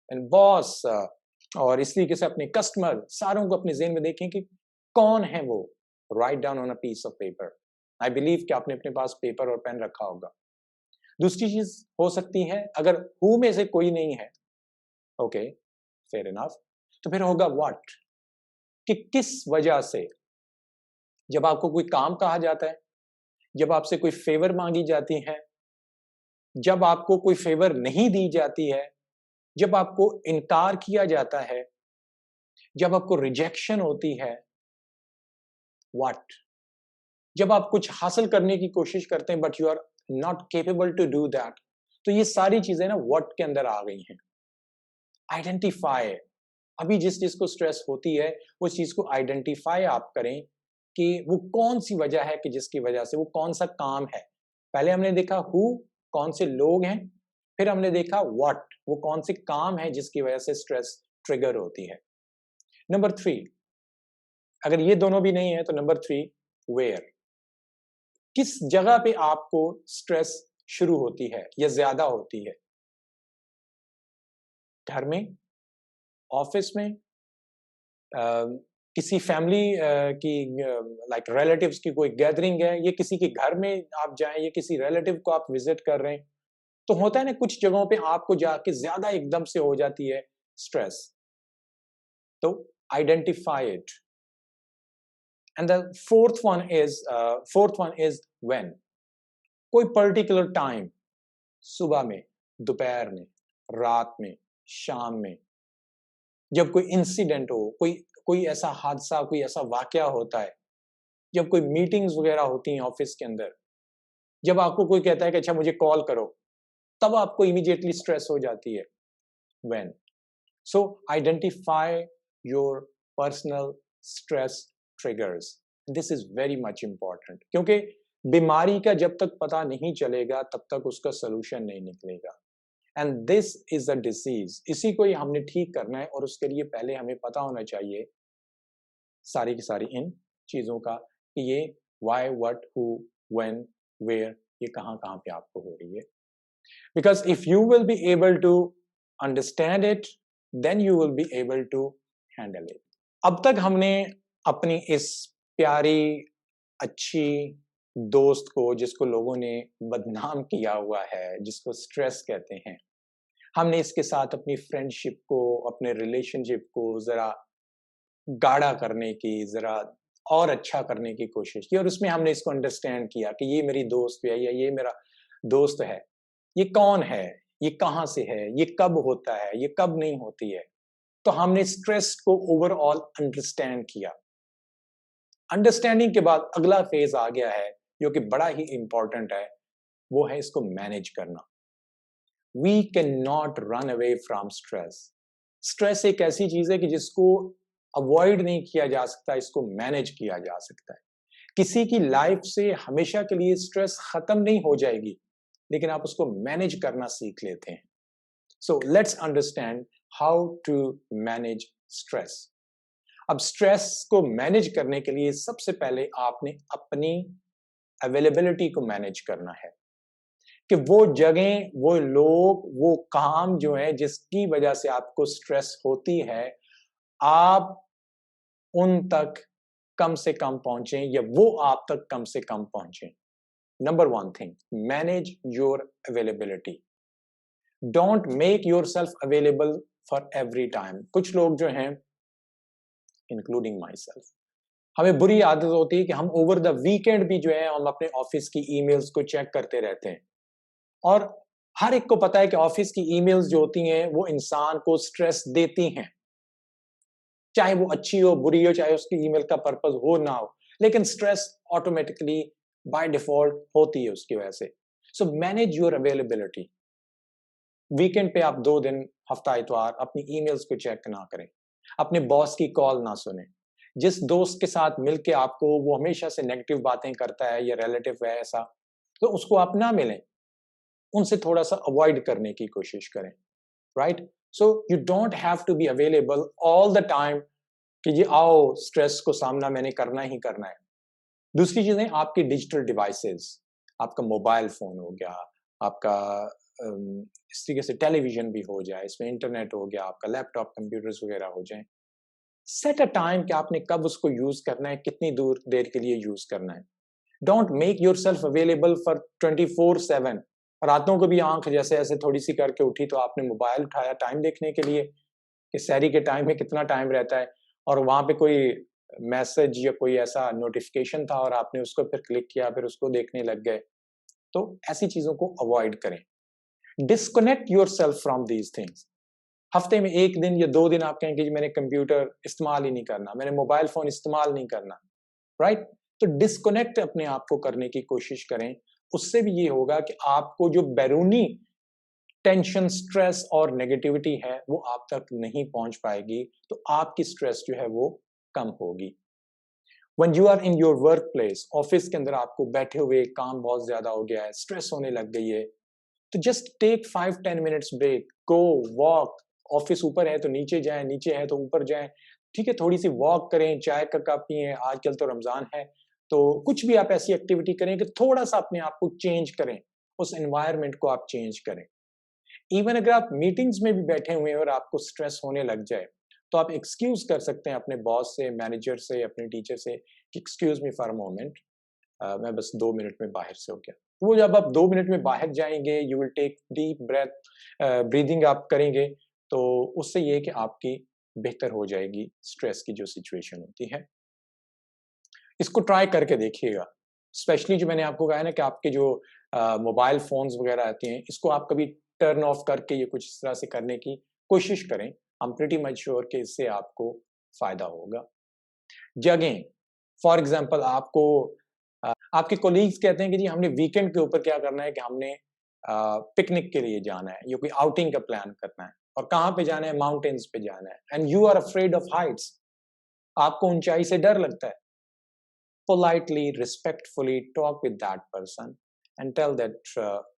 in boss, और इस तरीके से अपने कस्टमर सारों को अपने जेहन में देखें कि कौन है वो. Write down on a piece of paper. I believe कि आपने अपने पास पेपर और पेन रखा होगा. दूसरी चीज हो सकती है, अगर हु में से कोई नहीं है, ओके, फेयर इनफ, तो फिर होगा व्हाट, कि किस वजह से जब आपको कोई काम कहा जाता है, जब आपसे कोई फेवर मांगी जाती है, जब आपको कोई फेवर नहीं दी जाती है, जब आपको इनकार किया जाता है, जब आपको रिजेक्शन होती है, व्हाट, जब आप कुछ हासिल करने की कोशिश करते हैं but you are not capable to do that, तो ये सारी चीजें ना व्हाट के अंदर आ गई हैं. आइडेंटिफाई, अभी जिस चीज को स्ट्रेस होती है उस चीज को आइडेंटिफाई आप करें कि वो कौन सी वजह है कि जिसकी वजह से, वो कौन सा काम है. पहले हमने देखा हु, कौन से लोग हैं, फिर हमने देखा व्हाट, वो कौन से काम है जिसकी वजह से स्ट्रेस ट्रिगर होती है. नंबर 3, अगर ये दोनों भी नहीं है तो नंबर 3, वेयर, किस जगह पे आपको स्ट्रेस शुरू होती है या ज्यादा होती है. घर में, ऑफिस में, किसी फैमिली की, लाइक रिलेटिव्स की कोई गैदरिंग है, ये किसी के घर में आप जाएं, ये किसी रिलेटिव को आप विजिट कर रहे हैं, तो होता है ना कुछ जगहों पे आपको जाके ज्यादा एकदम से हो जाती है स्ट्रेस. तो identify it. And the fourth one is when, कोई पर्टिकुलर टाइम, सुबह में, दोपहर में, रात में, शाम में, जब कोई इंसिडेंट हो, कोई ऐसा हादसा, कोई ऐसा वाकया होता है, जब कोई मीटिंग्स वगैरह होती हैं ऑफिस के अंदर, जब आपको कोई कहता है कि अच्छा मुझे कॉल करो, तब आपको इमीडिएटली स्ट्रेस हो जाती है. When, so identify your personal stress triggers. This is very much important, क्योंकि बीमारी का जब तक पता नहीं चलेगा तब तक उसका सोल्यूशन नहीं निकलेगा. And this is a disease, इसी को ही हमने ठीक करना है, और उसके लिए पहले हमें पता होना चाहिए सारी की सारी इन चीजों का, कि ये why, what, who, when, where, ये कहाँ कहाँ पे आपको हो रही है. Because if you will be able to understand it, then you will be able to handle it. अब तक हमने अपनी इस प्यारी अच्छी दोस्त को, जिसको लोगों ने बदनाम किया हुआ है, जिसको स्ट्रेस कहते हैं, हमने इसके साथ अपनी फ्रेंडशिप को, अपने रिलेशनशिप को जरा गाढ़ा करने की, जरा और अच्छा करने की कोशिश की, और उसमें हमने इसको अंडरस्टैंड किया कि ये मेरी दोस्त है या ये मेरा दोस्त है, ये कौन है, ये कहाँ से है, ये कब होता है, ये कब नहीं होती है. तो हमने स्ट्रेस को ओवरऑल अंडरस्टैंड किया. अंडरस्टैंडिंग के बाद अगला फेज आ गया है जो कि बड़ा ही इंपॉर्टेंट है, वो है इसको मैनेज करना. We can not run away from stress. Stress एक ऐसी चीज है कि जिसको अवॉइड नहीं किया जा सकता, इसको मैनेज किया जा सकता है. किसी की लाइफ से हमेशा के लिए स्ट्रेस खत्म नहीं हो जाएगी, लेकिन आप उसको मैनेज करना सीख लेते हैं. So let's understand how to manage stress. अब स्ट्रेस को मैनेज करने के लिए सबसे पहले आपने अपनी अवेलेबिलिटी को मैनेज करना है, कि वो जगह, वो लोग, वो काम जो है जिसकी वजह से आपको स्ट्रेस होती है, आप उन तक कम से कम पहुंचे या वो आप तक कम से कम पहुंचे. Number 1 thing, manage your availability. Don't make your self available for every time. कुछ लोग जो हैं, इंक्लूडिंग माई सेल्फ, हमें बुरी आदत होती है कि हम ओवर द वीकेंड भी जो है हम अपने ऑफिस की ईमेल्स को चेक करते रहते हैं. और हर एक को पता है कि ऑफिस की ईमेल्स जो होती हैं वो इंसान को स्ट्रेस देती हैं, चाहे वो अच्छी हो, बुरी हो, चाहे उसकी ईमेल का पर्पस हो ना हो, लेकिन स्ट्रेस ऑटोमेटिकली बाय डिफॉल्ट होती है उसकी वजह से. सो मैनेज योर अवेलेबिलिटी. वीकेंड पे आप 2 दिन, हफ्ता इतवार अपनी ईमेल्स को चेक ना करें, अपने बॉस की कॉल ना सुने. जिस दोस्त के साथ मिलके आपको वो हमेशा से नेगेटिव बातें करता है या रिलेटिव है ऐसा, तो उसको आप ना मिलें, उनसे थोड़ा सा अवॉइड करने की कोशिश करें. Right? So you don't have to be available all the time कि जी आओ स्ट्रेस को सामना मैंने करना ही करना है. दूसरी चीजें आपकी डिजिटल डिवाइसेस, आपका मोबाइल फोन हो गया, आपका इस तरीके से टेलीविजन भी हो जाए, इसमें इंटरनेट हो गया, आपका लैपटॉप कंप्यूटर्स वगैरह हो जाए। सेट अ टाइम कि आपने कब उसको यूज करना है, कितनी दूर देर के लिए यूज करना है। Don't make your self available for 24/7। रातों को भी आंख जैसे ऐसे थोड़ी सी करके उठी तो आपने मोबाइल उठाया टाइम देखने के लिए कि सहरी के टाइम में कितना टाइम रहता है, और वहां पे कोई मैसेज या कोई ऐसा नोटिफिकेशन था और आपने उसको फिर क्लिक किया, फिर उसको देखने लग गए। तो ऐसी चीजों को अवॉइड करें। Disconnect your self from these things. हफ्ते में 1 दिन या 2 दिन आप कहेंगे जी मैंने कंप्यूटर इस्तेमाल ही नहीं करना, मैंने मोबाइल फोन इस्तेमाल नहीं करना, राइट? तो डिस्कनेक्ट अपने आप को करने की कोशिश करें। उससे भी ये होगा कि आपको जो बैरूनी टेंशन, स्ट्रेस और नेगेटिविटी है वो आप तक नहीं पहुंच पाएगी, तो आपकी स्ट्रेस जो है वो कम होगी। When you are in your workplace, office के अंदर आपको बैठे हुए काम बहुत ज्यादा हो गया है, स्ट्रेस होने लग गई है, तो just take 5-10 minutes break, go walk. Office ऊपर है तो नीचे जाएं, नीचे है तो ऊपर जाएं, ठीक है? थोड़ी सी वॉक करें, चाय का कप पिए, आजकल तो रमजान है, तो कुछ भी आप ऐसी एक्टिविटी करें कि थोड़ा सा अपने आप को चेंज करें, उस एनवायरनमेंट को आप चेंज करें। इवन अगर आप मीटिंग्स में भी बैठे हुए हैं और आपको स्ट्रेस होने लग जाए, तो आप एक्सक्यूज कर सकते हैं अपने बॉस से, मैनेजर से, अपने टीचर से कि excuse me for a moment, मैं बस 2 मिनट में बाहर से हो गया। तो वो जब आप 2 मिनट में बाहर जाएंगे, you will take deep breath, breathing आप करेंगे, तो उससे ये कि आपकी बेहतर हो जाएगी स्ट्रेस की जो सिचुएशन होती है। इसको ट्राई करके देखिएगा। स्पेशली जो मैंने आपको कहा है ना कि आपके जो मोबाइल फोन्स वगैरह आते हैं, इसको आप कभी टर्न ऑफ करके ये कुछ इस तरह से करने की कोशिश करें। I am pretty much sure कि इससे आपको फायदा होगा। जगें, फॉर एग्जांपल आपको आपके कोलीग्स कहते हैं कि जी हमने वीकेंड के ऊपर क्या करना है कि हमने पिकनिक के लिए जाना है या कोई आउटिंग का प्लान करना है, और कहाँ पे जाना है? माउंटेन्स पे जाना है, and you are afraid of heights. आपको ऊंचाई से डर लगता है। Politely, respectfully talk with that person and tell that,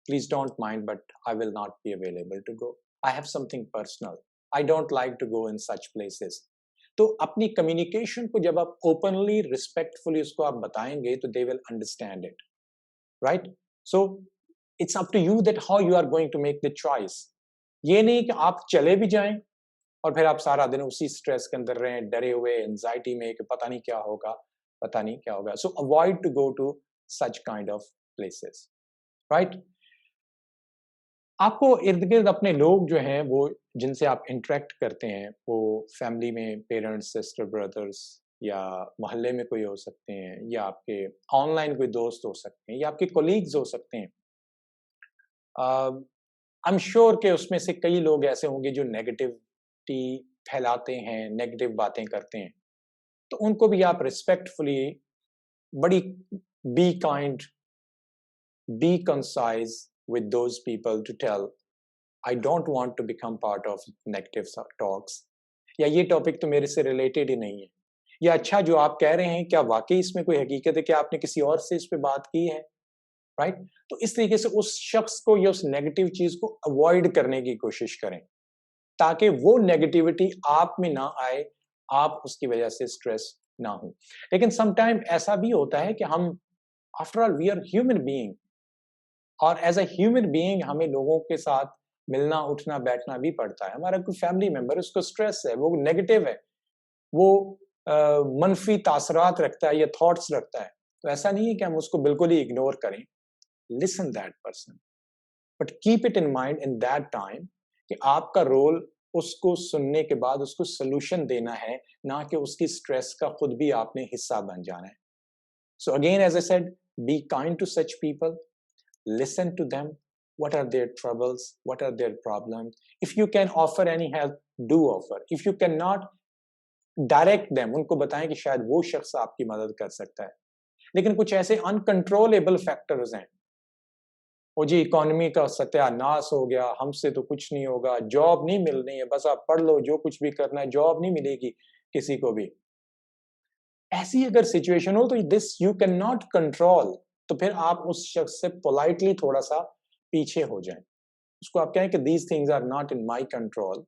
please don't mind, but I will not be available to go. I have something personal. I don't like to go in such places. तो अपनी communication को जब आप openly respectfully उसको आप बताएंगे तो they will understand it, right? So it's up to you that how you are going to make the choice. ये नहीं कि आप चले भी जाएं और फिर आप सारा दिन उसी स्ट्रेस के अंदर रहें, डरे हुए, एंजाइटी में कि पता नहीं क्या होगा, पता नहीं क्या होगा। So avoid to go to such kind of places, right? आपको इर्द गिर्द अपने लोग जो हैं वो जिनसे आप इंटरेक्ट करते हैं, वो फैमिली में पेरेंट्स, सिस्टर, ब्रदर्स, या मोहल्ले में कोई हो सकते हैं, या आपके ऑनलाइन कोई दोस्त हो सकते हैं, या आपके कोलीग्स हो सकते हैं। आई एम श्योर कि उसमें से कई लोग ऐसे होंगे जो नेगेटिविटी फैलाते हैं, नेगेटिव बातें करते हैं, तो उनको भी आप रिस्पेक्टफुली, बड़ी be kind, be concise with those people to tell, I don't want to become part of negative talks, या ये टॉपिक तो मेरे से रिलेटेड ही नहीं है, या अच्छा जो आप कह रहे हैं क्या वाकई इसमें कोई हकीकत है, क्या आपने किसी और से इस पे बात की है, राइट? तो इस तरीके से उस शख्स को या उस नेगेटिव चीज को अवॉइड करने की कोशिश करें, ताकि वो नेगेटिविटी आप में ना आए, आप उसकी वजह से स्ट्रेस ना हो। लेकिन समटाइम ऐसा भी होता है कि हम, after all we are human being, और एज अ ह्यूमन बीइंग हमें लोगों के साथ मिलना, उठना, बैठना भी पड़ता है। हमारा कोई फैमिली मेंबर, उसको स्ट्रेस है, वो नेगेटिव है, वो मनफी तासरात रखता है या थॉट्स रखता है, तो ऐसा नहीं है कि हम उसको बिल्कुल ही इग्नोर करें। Listen that person, but keep it in mind in that time कि आपका रोल उसको सुनने के बाद उसको सोल्यूशन देना है, ना कि उसकी स्ट्रेस का खुद भी आपने हिस्सा बन जाना है। So again as I said, be kind to such people, listen to them, what are their troubles, what are their problems. If you can offer any help, do offer. If you cannot, direct them, उनको बताएं कि शायद वो शख्स आपकी मदद कर सकता है। लेकिन कुछ ऐसे अनकंट्रोलेबल फैक्टर्स हैं, वो जी इकोनॉमी का सत्यानाश हो गया, हमसे तो कुछ नहीं होगा, जॉब नहीं मिल रही है, बस आप पढ़ लो जो कुछ भी करना है, जॉब नहीं मिलेगी किसी को भी। ऐसी अगर सिचुएशन हो तो this you can not control, तो फिर आप उस शख्स से पोलाइटली थोड़ा सा पीछे हो जाएं। उसको आप कहें कि these things are not in my control,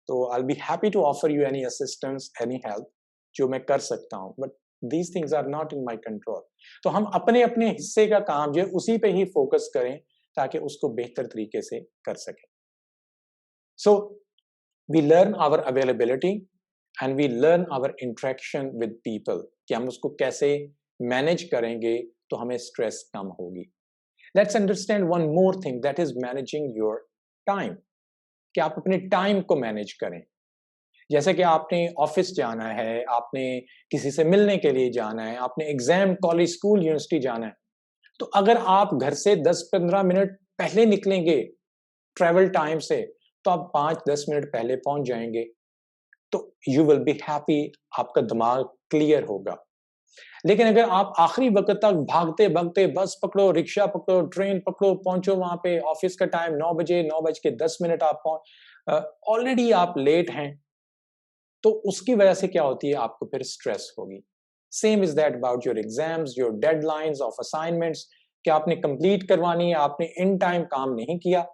तो I will be happy to offer you any assistance, any help जो मैं कर सकता हूं, but these things are not in my control. तो हम अपने अपने हिस्से का काम जो है उसी पे ही फोकस करें ताकि उसको बेहतर तरीके से कर सकें। So we learn our availability and we learn our interaction with people, कि हम उसको कैसे मैनेज करेंगे तो हमें स्ट्रेस कम होगी। Let's understand one more thing, that is managing your time, कि आप अपने टाइम को मैनेज करें। जैसे कि आपने ऑफिस जाना है, आपने किसी से मिलने के लिए जाना है, आपने एग्जाम, कॉलेज, स्कूल, यूनिवर्सिटी जाना है, तो अगर आप घर से 10-15 मिनट पहले निकलेंगे ट्रैवल टाइम से, तो आप 5-10 मिनट पहले पहुंच जाएंगे, तो यू विल बी हैप्पी, आपका दिमाग क्लियर होगा। लेकिन अगर आप आखिरी वक्त तक भागते भागते बस पकड़ो, रिक्शा पकड़ो, ट्रेन पकड़ो, पहुंचो वहां पे, ऑफिस का टाइम 9 बजे, 9:10 आप पहुंच, ऑलरेडी आप लेट हैं, तो उसकी वजह से क्या होती है, आपको फिर स्ट्रेस होगी। Same is that about your exams, your deadlines of assignments, कि आपने कंप्लीट करवानी है, आपने इन टाइम काम नहीं किया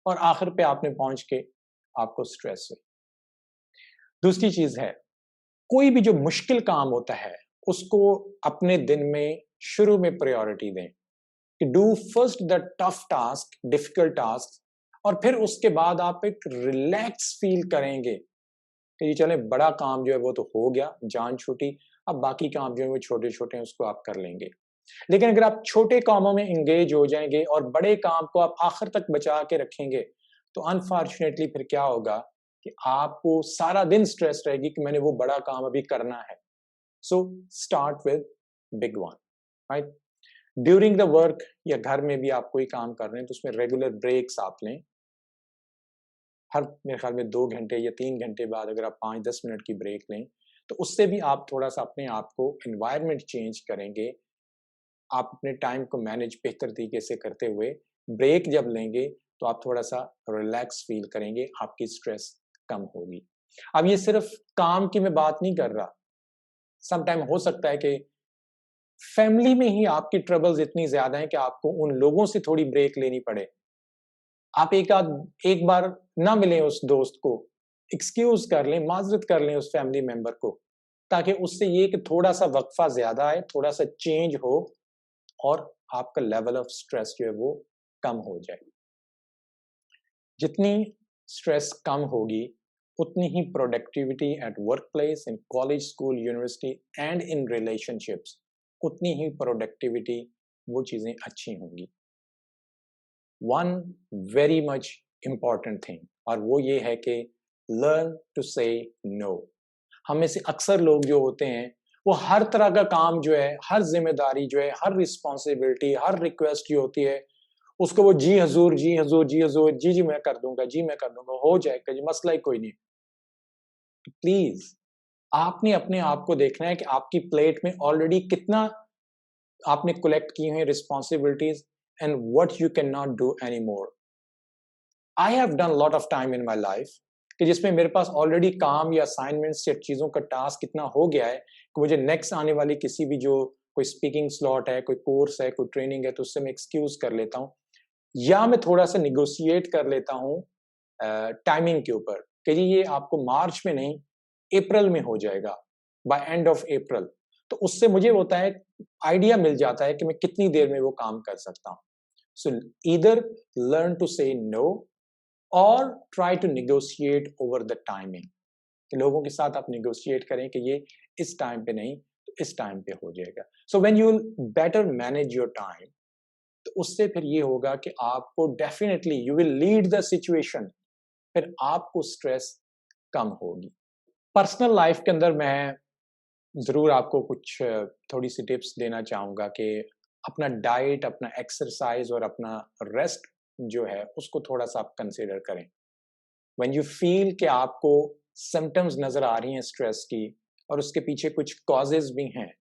और आखिर पे आपने पहुंच के आपको स्ट्रेस हुई। दूसरी चीज है, कोई भी जो मुश्किल काम होता है उसको अपने दिन में शुरू में प्रायोरिटी दें, कि do first the tough task, difficult task, और फिर उसके बाद आप एक रिलैक्स फील करेंगे कि ये चले बड़ा काम जो है वो तो हो गया, जान छूटी, अब बाकी काम जो है वो छोटे छोटे हैं उसको आप कर लेंगे। लेकिन अगर आप छोटे कामों में इंगेज हो जाएंगे और बड़े काम को आप आखिर तक बचा के रखेंगे, तो अनफॉर्चुनेटली फिर क्या होगा कि आपको सारा दिन स्ट्रेस रहेगी कि मैंने वो बड़ा काम अभी करना है। So start with big one, right? During the work या घर में भी आप कोई काम कर रहे हैं तो उसमें रेगुलर ब्रेक्स आप लें। हर मेरे ख्याल में 2 घंटे या 3 घंटे बाद अगर आप 5-10 मिनट की ब्रेक लें, तो उससे भी आप थोड़ा सा अपने आप को एनवायरनमेंट चेंज करेंगे। आप अपने टाइम को मैनेज बेहतर तरीके से करते हुए ब्रेक जब लेंगे तो आप थोड़ा सा रिलैक्स फील करेंगे, आपकी स्ट्रेस कम होगी। अब ये सिर्फ काम की मैं बात नहीं कर रहा, सम टाइम हो सकता है कि फैमिली में ही आपकी ट्रबल्स इतनी ज्यादा हैं कि आपको उन लोगों से थोड़ी ब्रेक लेनी पड़े। आप एक बार ना मिलें उस दोस्त को, एक्सक्यूज कर लें, माजरत कर लें उस फैमिली मेंबर को, ताकि उससे ये कि थोड़ा सा वक्फा ज्यादा आए, थोड़ा सा चेंज हो और आपका लेवल ऑफ स्ट्रेस जो है वो कम हो जाए। जितनी स्ट्रेस कम होगी उतनी ही productivity at work place, in college, school, university and in relationships, उतनी ही प्रोडक्टिविटी, वो चीजें अच्छी होंगी। One very much important thing, और वो ये है कि लर्न टू से नो। हम में से अक्सर लोग जो होते हैं वो हर तरह का काम जो है, हर जिम्मेदारी जो है, हर रिस्पॉन्सिबिलिटी, हर रिक्वेस्ट जो होती है, उसको वो जी हजूर, जी हजूर, जी हजूर, जी जी मैं कर दूंगा, जी मैं कर दूंगा, हो जाएगा जी, मसला ही कोई नहीं। प्लीज आपने अपने आप को देखना है कि आपकी प्लेट में ऑलरेडी कितना आपने कलेक्ट की हुई responsibilities and what you can not do any more. I have done lot of time in my life कि जिसमें मेरे पास ऑलरेडी काम या असाइनमेंट्स या चीज़ों का टास्क इतना हो गया है कि मुझे नेक्स्ट आने वाली किसी भी जो कोई स्पीकिंग स्लॉट है, कोई कोर्स है, कोई ट्रेनिंग है, तो उससे मैं एक्सक्यूज कर लेता हूँ, या मैं थोड़ा सा निगोशिएट कर लेता हूँ टाइमिंग के ऊपर कि जी ये आपको मार्च में नहीं, अप्रैल में हो जाएगा, बाय एंड ऑफ अप्रैल। तो उससे मुझे होता है, आइडिया मिल जाता है कि मैं कितनी देर में वो काम कर सकता हूँ। So either learn to say no और try to negotiate over the timing, कि लोगों के साथ आप निगोशिएट करें कि ये इस टाइम पे नहीं तो इस टाइम पे हो जाएगा। So when you will better manage your time, तो उससे फिर ये होगा कि आपको definitely you will lead the situation, फिर आपको स्ट्रेस कम होगी। पर्सनल लाइफ के अंदर मैं जरूर आपको कुछ थोड़ी सी टिप्स देना चाहूंगा कि अपना डाइट, अपना एक्सरसाइज और अपना रेस्ट जो है उसको थोड़ा सा आप कंसिडर करें। व्हेन यू फील कि आपको सिम्टम्स नजर आ रही हैं स्ट्रेस की और उसके पीछे कुछ कॉजेज भी हैं,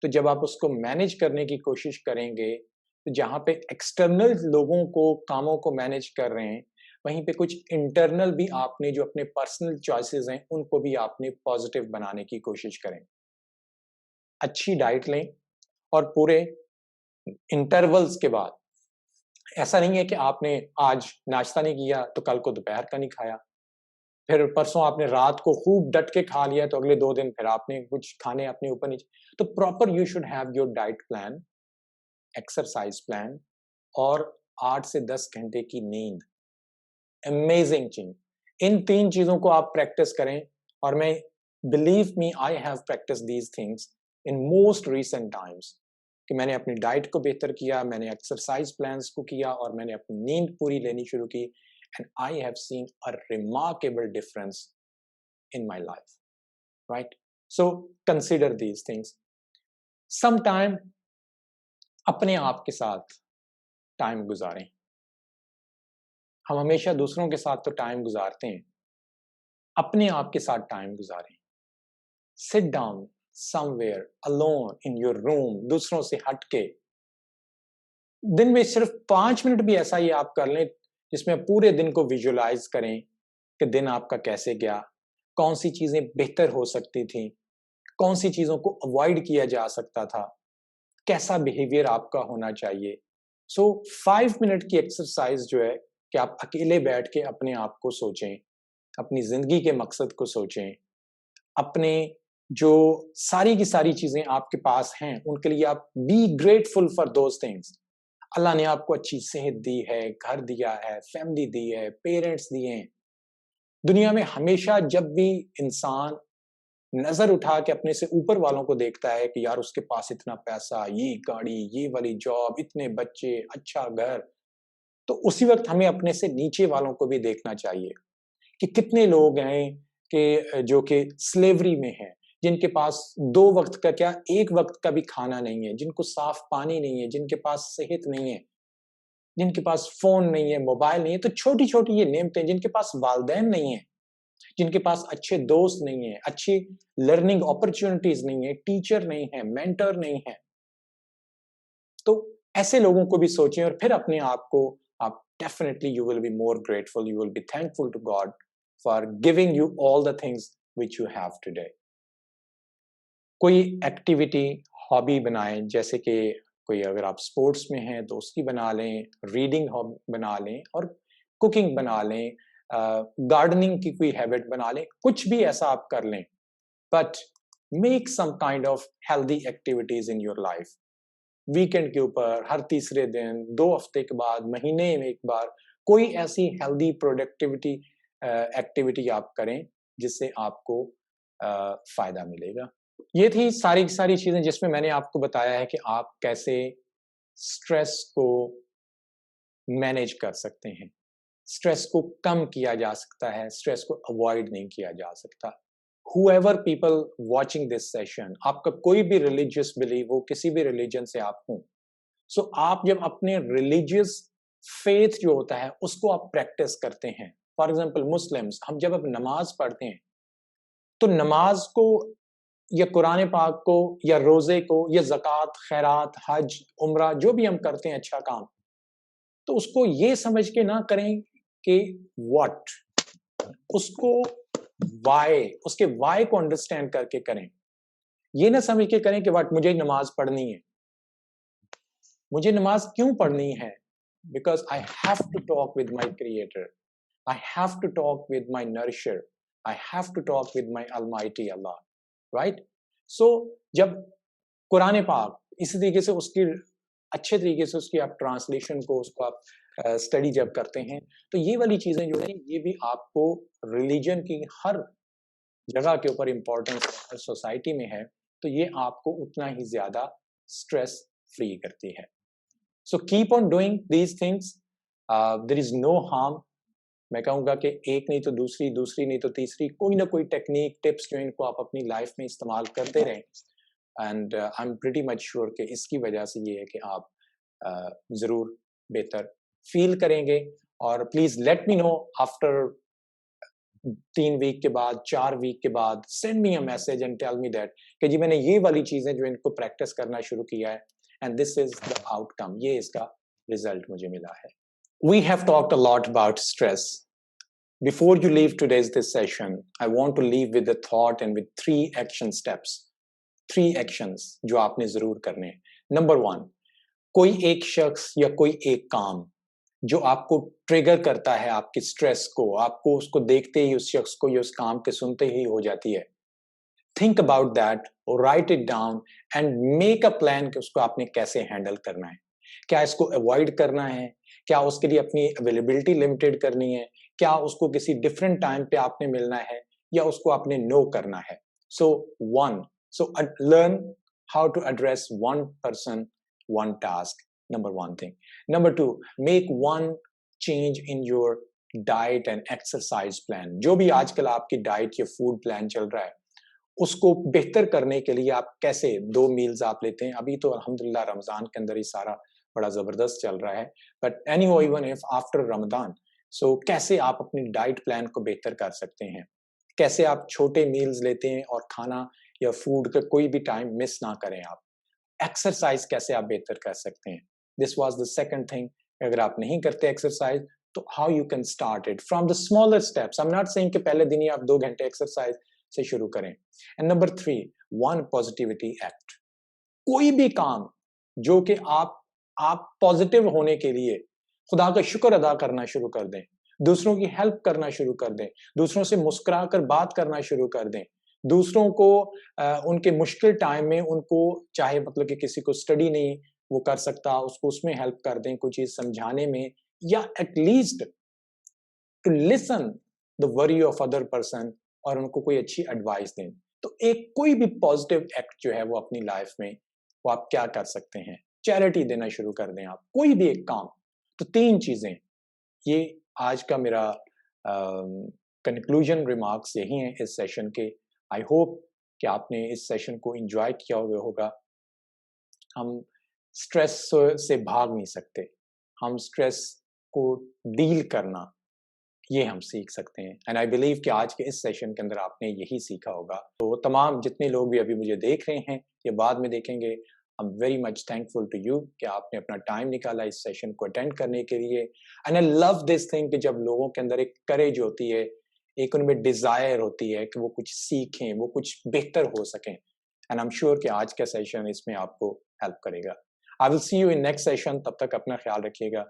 तो जब आप उसको मैनेज करने की कोशिश करेंगे, तो जहाँ पे एक्सटर्नल लोगों को कामों को मैनेज कर रहे हैं, वहीं पे कुछ इंटरनल भी आपने जो अपने पर्सनल चॉइसेस हैं उनको भी आपने पॉजिटिव बनाने की कोशिश करें। अच्छी डाइट लें और पूरे इंटरवल्स के बाद, ऐसा नहीं है कि आपने आज नाश्ता नहीं किया तो कल को दोपहर का नहीं खाया, फिर परसों आपने रात को खूब डट के खा लिया तो अगले 2 दिन फिर आपने कुछ खाने अपने ऊपर नीचे, तो proper you should have your diet plan, exercise plan और 8 से 10 घंटे की नींद। अमेजिंग चीज, इन 3 चीजों को आप प्रैक्टिस करें, और मैं believe me I have practice these things in most recent times, कि मैंने अपनी डाइट को बेहतर किया, मैंने एक्सरसाइज प्लान्स को किया और मैंने अपनी नींद पूरी लेनी शुरू की, and I have seen a remarkable difference in my life, right? So consider these things. Some time अपने आप के साथ टाइम गुजारें। हम हमेशा दूसरों के साथ तो टाइम गुजारते हैं, अपने आप के साथ टाइम गुजारें। Sit down somewhere alone in your room, दूसरों से हटके। दिन में सिर्फ 5 मिनट भी ऐसा ही आप कर लें जिसमें पूरे दिन को विजुअलाइज करें कि दिन आपका कैसे गया, कौन सी चीजें बेहतर हो सकती थी, कौन सी चीजों को अवॉइड किया जा सकता था, कैसा बिहेवियर आपका होना चाहिए। सो 5 मिनट की एक्सरसाइज जो है कि आप अकेले बैठ के अपने आप को सोचें, अपनी जिंदगी के मकसद को सोचें, अपने जो सारी की सारी चीजें आपके पास हैं उनके लिए आप be grateful for those things. Allah ने आपको अच्छी सेहत दी है, घर दिया है, फैमिली दी है, पेरेंट्स दिए हैं। दुनिया में हमेशा जब भी इंसान नजर उठा के अपने से ऊपर वालों को देखता है कि यार उसके पास इतना पैसा, ये गाड़ी, ये वाली जॉब, इतने बच्चे, अच्छा घर, तो उसी वक्त हमें अपने से नीचे वालों को भी देखना चाहिए कि कितने लोग हैं कि जो कि स्लेवरी में हैं, जिनके पास 2 वक्त का क्या 1 वक्त का भी खाना नहीं है, जिनको साफ पानी नहीं है, जिनके पास सेहत नहीं है, जिनके पास फोन नहीं है, मोबाइल नहीं है, तो छोटी-छोटी ये नेमतें, जिनके पास वालिदैन नहीं है, जिनके पास अच्छे दोस्त नहीं है, अच्छी लर्निंग अपॉर्चुनिटीज नहीं है, टीचर नहीं है, मेंटर नहीं है, तो ऐसे लोगों को भी सोचें और फिर अपने आप को आप definitely you will be more grateful, you will be thankful to God for giving you all the things which you have today. कोई एक्टिविटी, हॉबी बनाएं, जैसे कि कोई अगर आप स्पोर्ट्स में हैं तो उसकी बना लें, रीडिंग बना लें और कुकिंग बना लें, गार्डनिंग की कोई हैबिट बना लें, कुछ भी ऐसा आप कर लें, but make some kind of healthy activities in your life. Weekend के ऊपर हर तीसरे दिन, 2 हफ्ते के बाद, महीने में एक बार कोई ऐसी हेल्दी प्रोडक्टिविटी एक्टिविटी आप करें जिससे आपको फायदा मिलेगा। ये थी सारी की सारी चीजें जिसमें मैंने आपको बताया है कि आप कैसे स्ट्रेस को मैनेज कर सकते हैं, स्ट्रेस को कम किया जा सकता है, स्ट्रेस को अवॉइड नहीं किया जा सकता। whoever people watching this session, आपका कोई भी रिलीजियस बिलीव हो, किसी भी रिलीजन से आप हों, सो आप जब अपने रिलीजियस फेथ जो होता है उसको आप प्रैक्टिस करते हैं, फॉर एग्जाम्पल मुस्लिम्स, हम जब अब नमाज पढ़ते हैं तो नमाज को या कुरान पाक को या रोजे को या ज़कात, खैरात, हज, उम्रा जो भी हम करते हैं अच्छा काम, तो उसको ये समझ के ना करें कि व्हाट, उसको वाई, उसके वाई को अंडरस्टैंड करके करें। ये ना समझ के करें कि व्हाट मुझे नमाज पढ़नी है, मुझे नमाज क्यों पढ़नी है, because I have to talk with my creator, I have to talk with my nourisher, I have to talk with my almighty Allah, right? So जब कुरान पाक इसी तरीके से उसकी अच्छे तरीके से उसकी आप ट्रांसलेशन को, उसको आप स्टडी जब करते हैं, तो ये वाली चीजें जो है ये भी आपको रिलीजन की हर जगह के ऊपर इम्पोर्टेंस हर सोसाइटी में है, तो ये आपको उतना ही ज्यादा स्ट्रेस फ्री करती है। So keep on doing these things, there is no harm. मैं कहूँगा कि एक नहीं तो दूसरी, दूसरी नहीं तो तीसरी, कोई ना कोई टेक्निक, टिप्स जो इनको आप अपनी लाइफ में इस्तेमाल करते रहें, and I am pretty much sure कि इसकी वजह से ये है कि आप ज़रूर बेहतर फील करेंगे। और please let me know after 3 week के बाद, 4 वीक के बाद, send me a message and tell me that कि जी मैंने ये वाली चीज़ें जो इनको प्रैक्टिस करना शुरू किया है and this is the outcome, ये इसका रिजल्ट मुझे मिला है। We have talked a lot about stress. Before you leave today's this session, I want to leave with a thought and with 3 action steps. 3 actions जो आपने जरूर करने हैं। Number 1, कोई एक शख्स या कोई एक काम जो आपको ट्रिगर करता है आपकी स्ट्रेस को, आपको उसको देखते ही उस शख्स को या उस काम के सुनते ही हो जाती है। थिंक अबाउट दैट और right it down and make a plan कि उसको आपने कैसे हैंडल करना है। क्या इसको अवॉइड करना है? क्या उसके लिए अपनी अवेलेबिलिटी लिमिटेड करनी है? क्या उसको किसी डिफरेंट टाइम पे आपने मिलना है या उसको आपने नो करना है? So one so learn how to address one person, one task. Number one thing. Number two, make one change in your diet and exercise plan. जो भी आजकल आपकी डाइट या फूड प्लान चल रहा है, उसको बेहतर करने के लिए आप कैसे 2 मील्स आप लेते हैं। अभी तो अल्हम्दुलिल्लाह रमज़ान के अंदर ही सारा बड़ा ज़बरदस्त चल रहा है। But anyway even if after Ramzan, so कैसे आप अपनी डाइट प्लान को बेहतर कर सकते हैं? कैसे आप छोटे मील्स लेते हैं और खाना या फूड का कोई भी टाइम मिस ना करें आप। एक्सरसाइज कैसे आप बेहतर कर सकते हैं? This was the second thing. अगर आप नहीं करते एक्सरसाइज तो how you can start it from the smaller steps. I am not saying कि पहले दिन ही आप 2 घंटे एक्सरसाइज से शुरू करें। And number 3, one positivity act. कोई भी काम जो कि आप पॉजिटिव होने के लिए खुदा का शुक्र अदा करना शुरू कर दें, दूसरों की हेल्प करना शुरू कर दें, दूसरों से मुस्कुराकर बात करना शुरू कर दें, दूसरों को उनके मुश्किल टाइम में उनको चाहे मतलब कि किसी को स्टडी नहीं वो कर सकता, उसको उसमें हेल्प कर दें, कोई चीज़ समझाने में या at least to listen the worry of other person और उनको कोई अच्छी एडवाइस दें। तो एक कोई भी पॉजिटिव एक्ट जो है वो अपनी लाइफ में वो आप क्या कर सकते हैं? चैरिटी देना शुरू कर दें आप, कोई भी एक काम। तो 3 चीज़ें, ये आज का मेरा कंक्लूजन रिमार्क्स यही हैं इस सेशन के। आई होप कि आपने इस सेशन को एन्जॉय किया हुआ होगा। हम स्ट्रेस से भाग नहीं सकते, हम स्ट्रेस को डील करना ये हम सीख सकते हैं। एंड आई बिलीव कि आज के इस सेशन के अंदर आपने यही सीखा होगा। तो तमाम जितने लोग भी अभी मुझे देख रहे हैं या बाद में देखेंगे, I am very much thankful to you कि आपने अपना टाइम निकाला इस सेशन को अटेंड करने के लिए। And I love this thing कि जब लोगों के अंदर एक करेज होती है, एक उनमें डिजायर होती है कि वो कुछ सीखें, वो कुछ बेहतर हो सकें। एंड आई एम श्योर कि आज का सेशन इसमें आपको हेल्प करेगा। I will see you in next session. तब तक अपना ख्याल रखिएगा।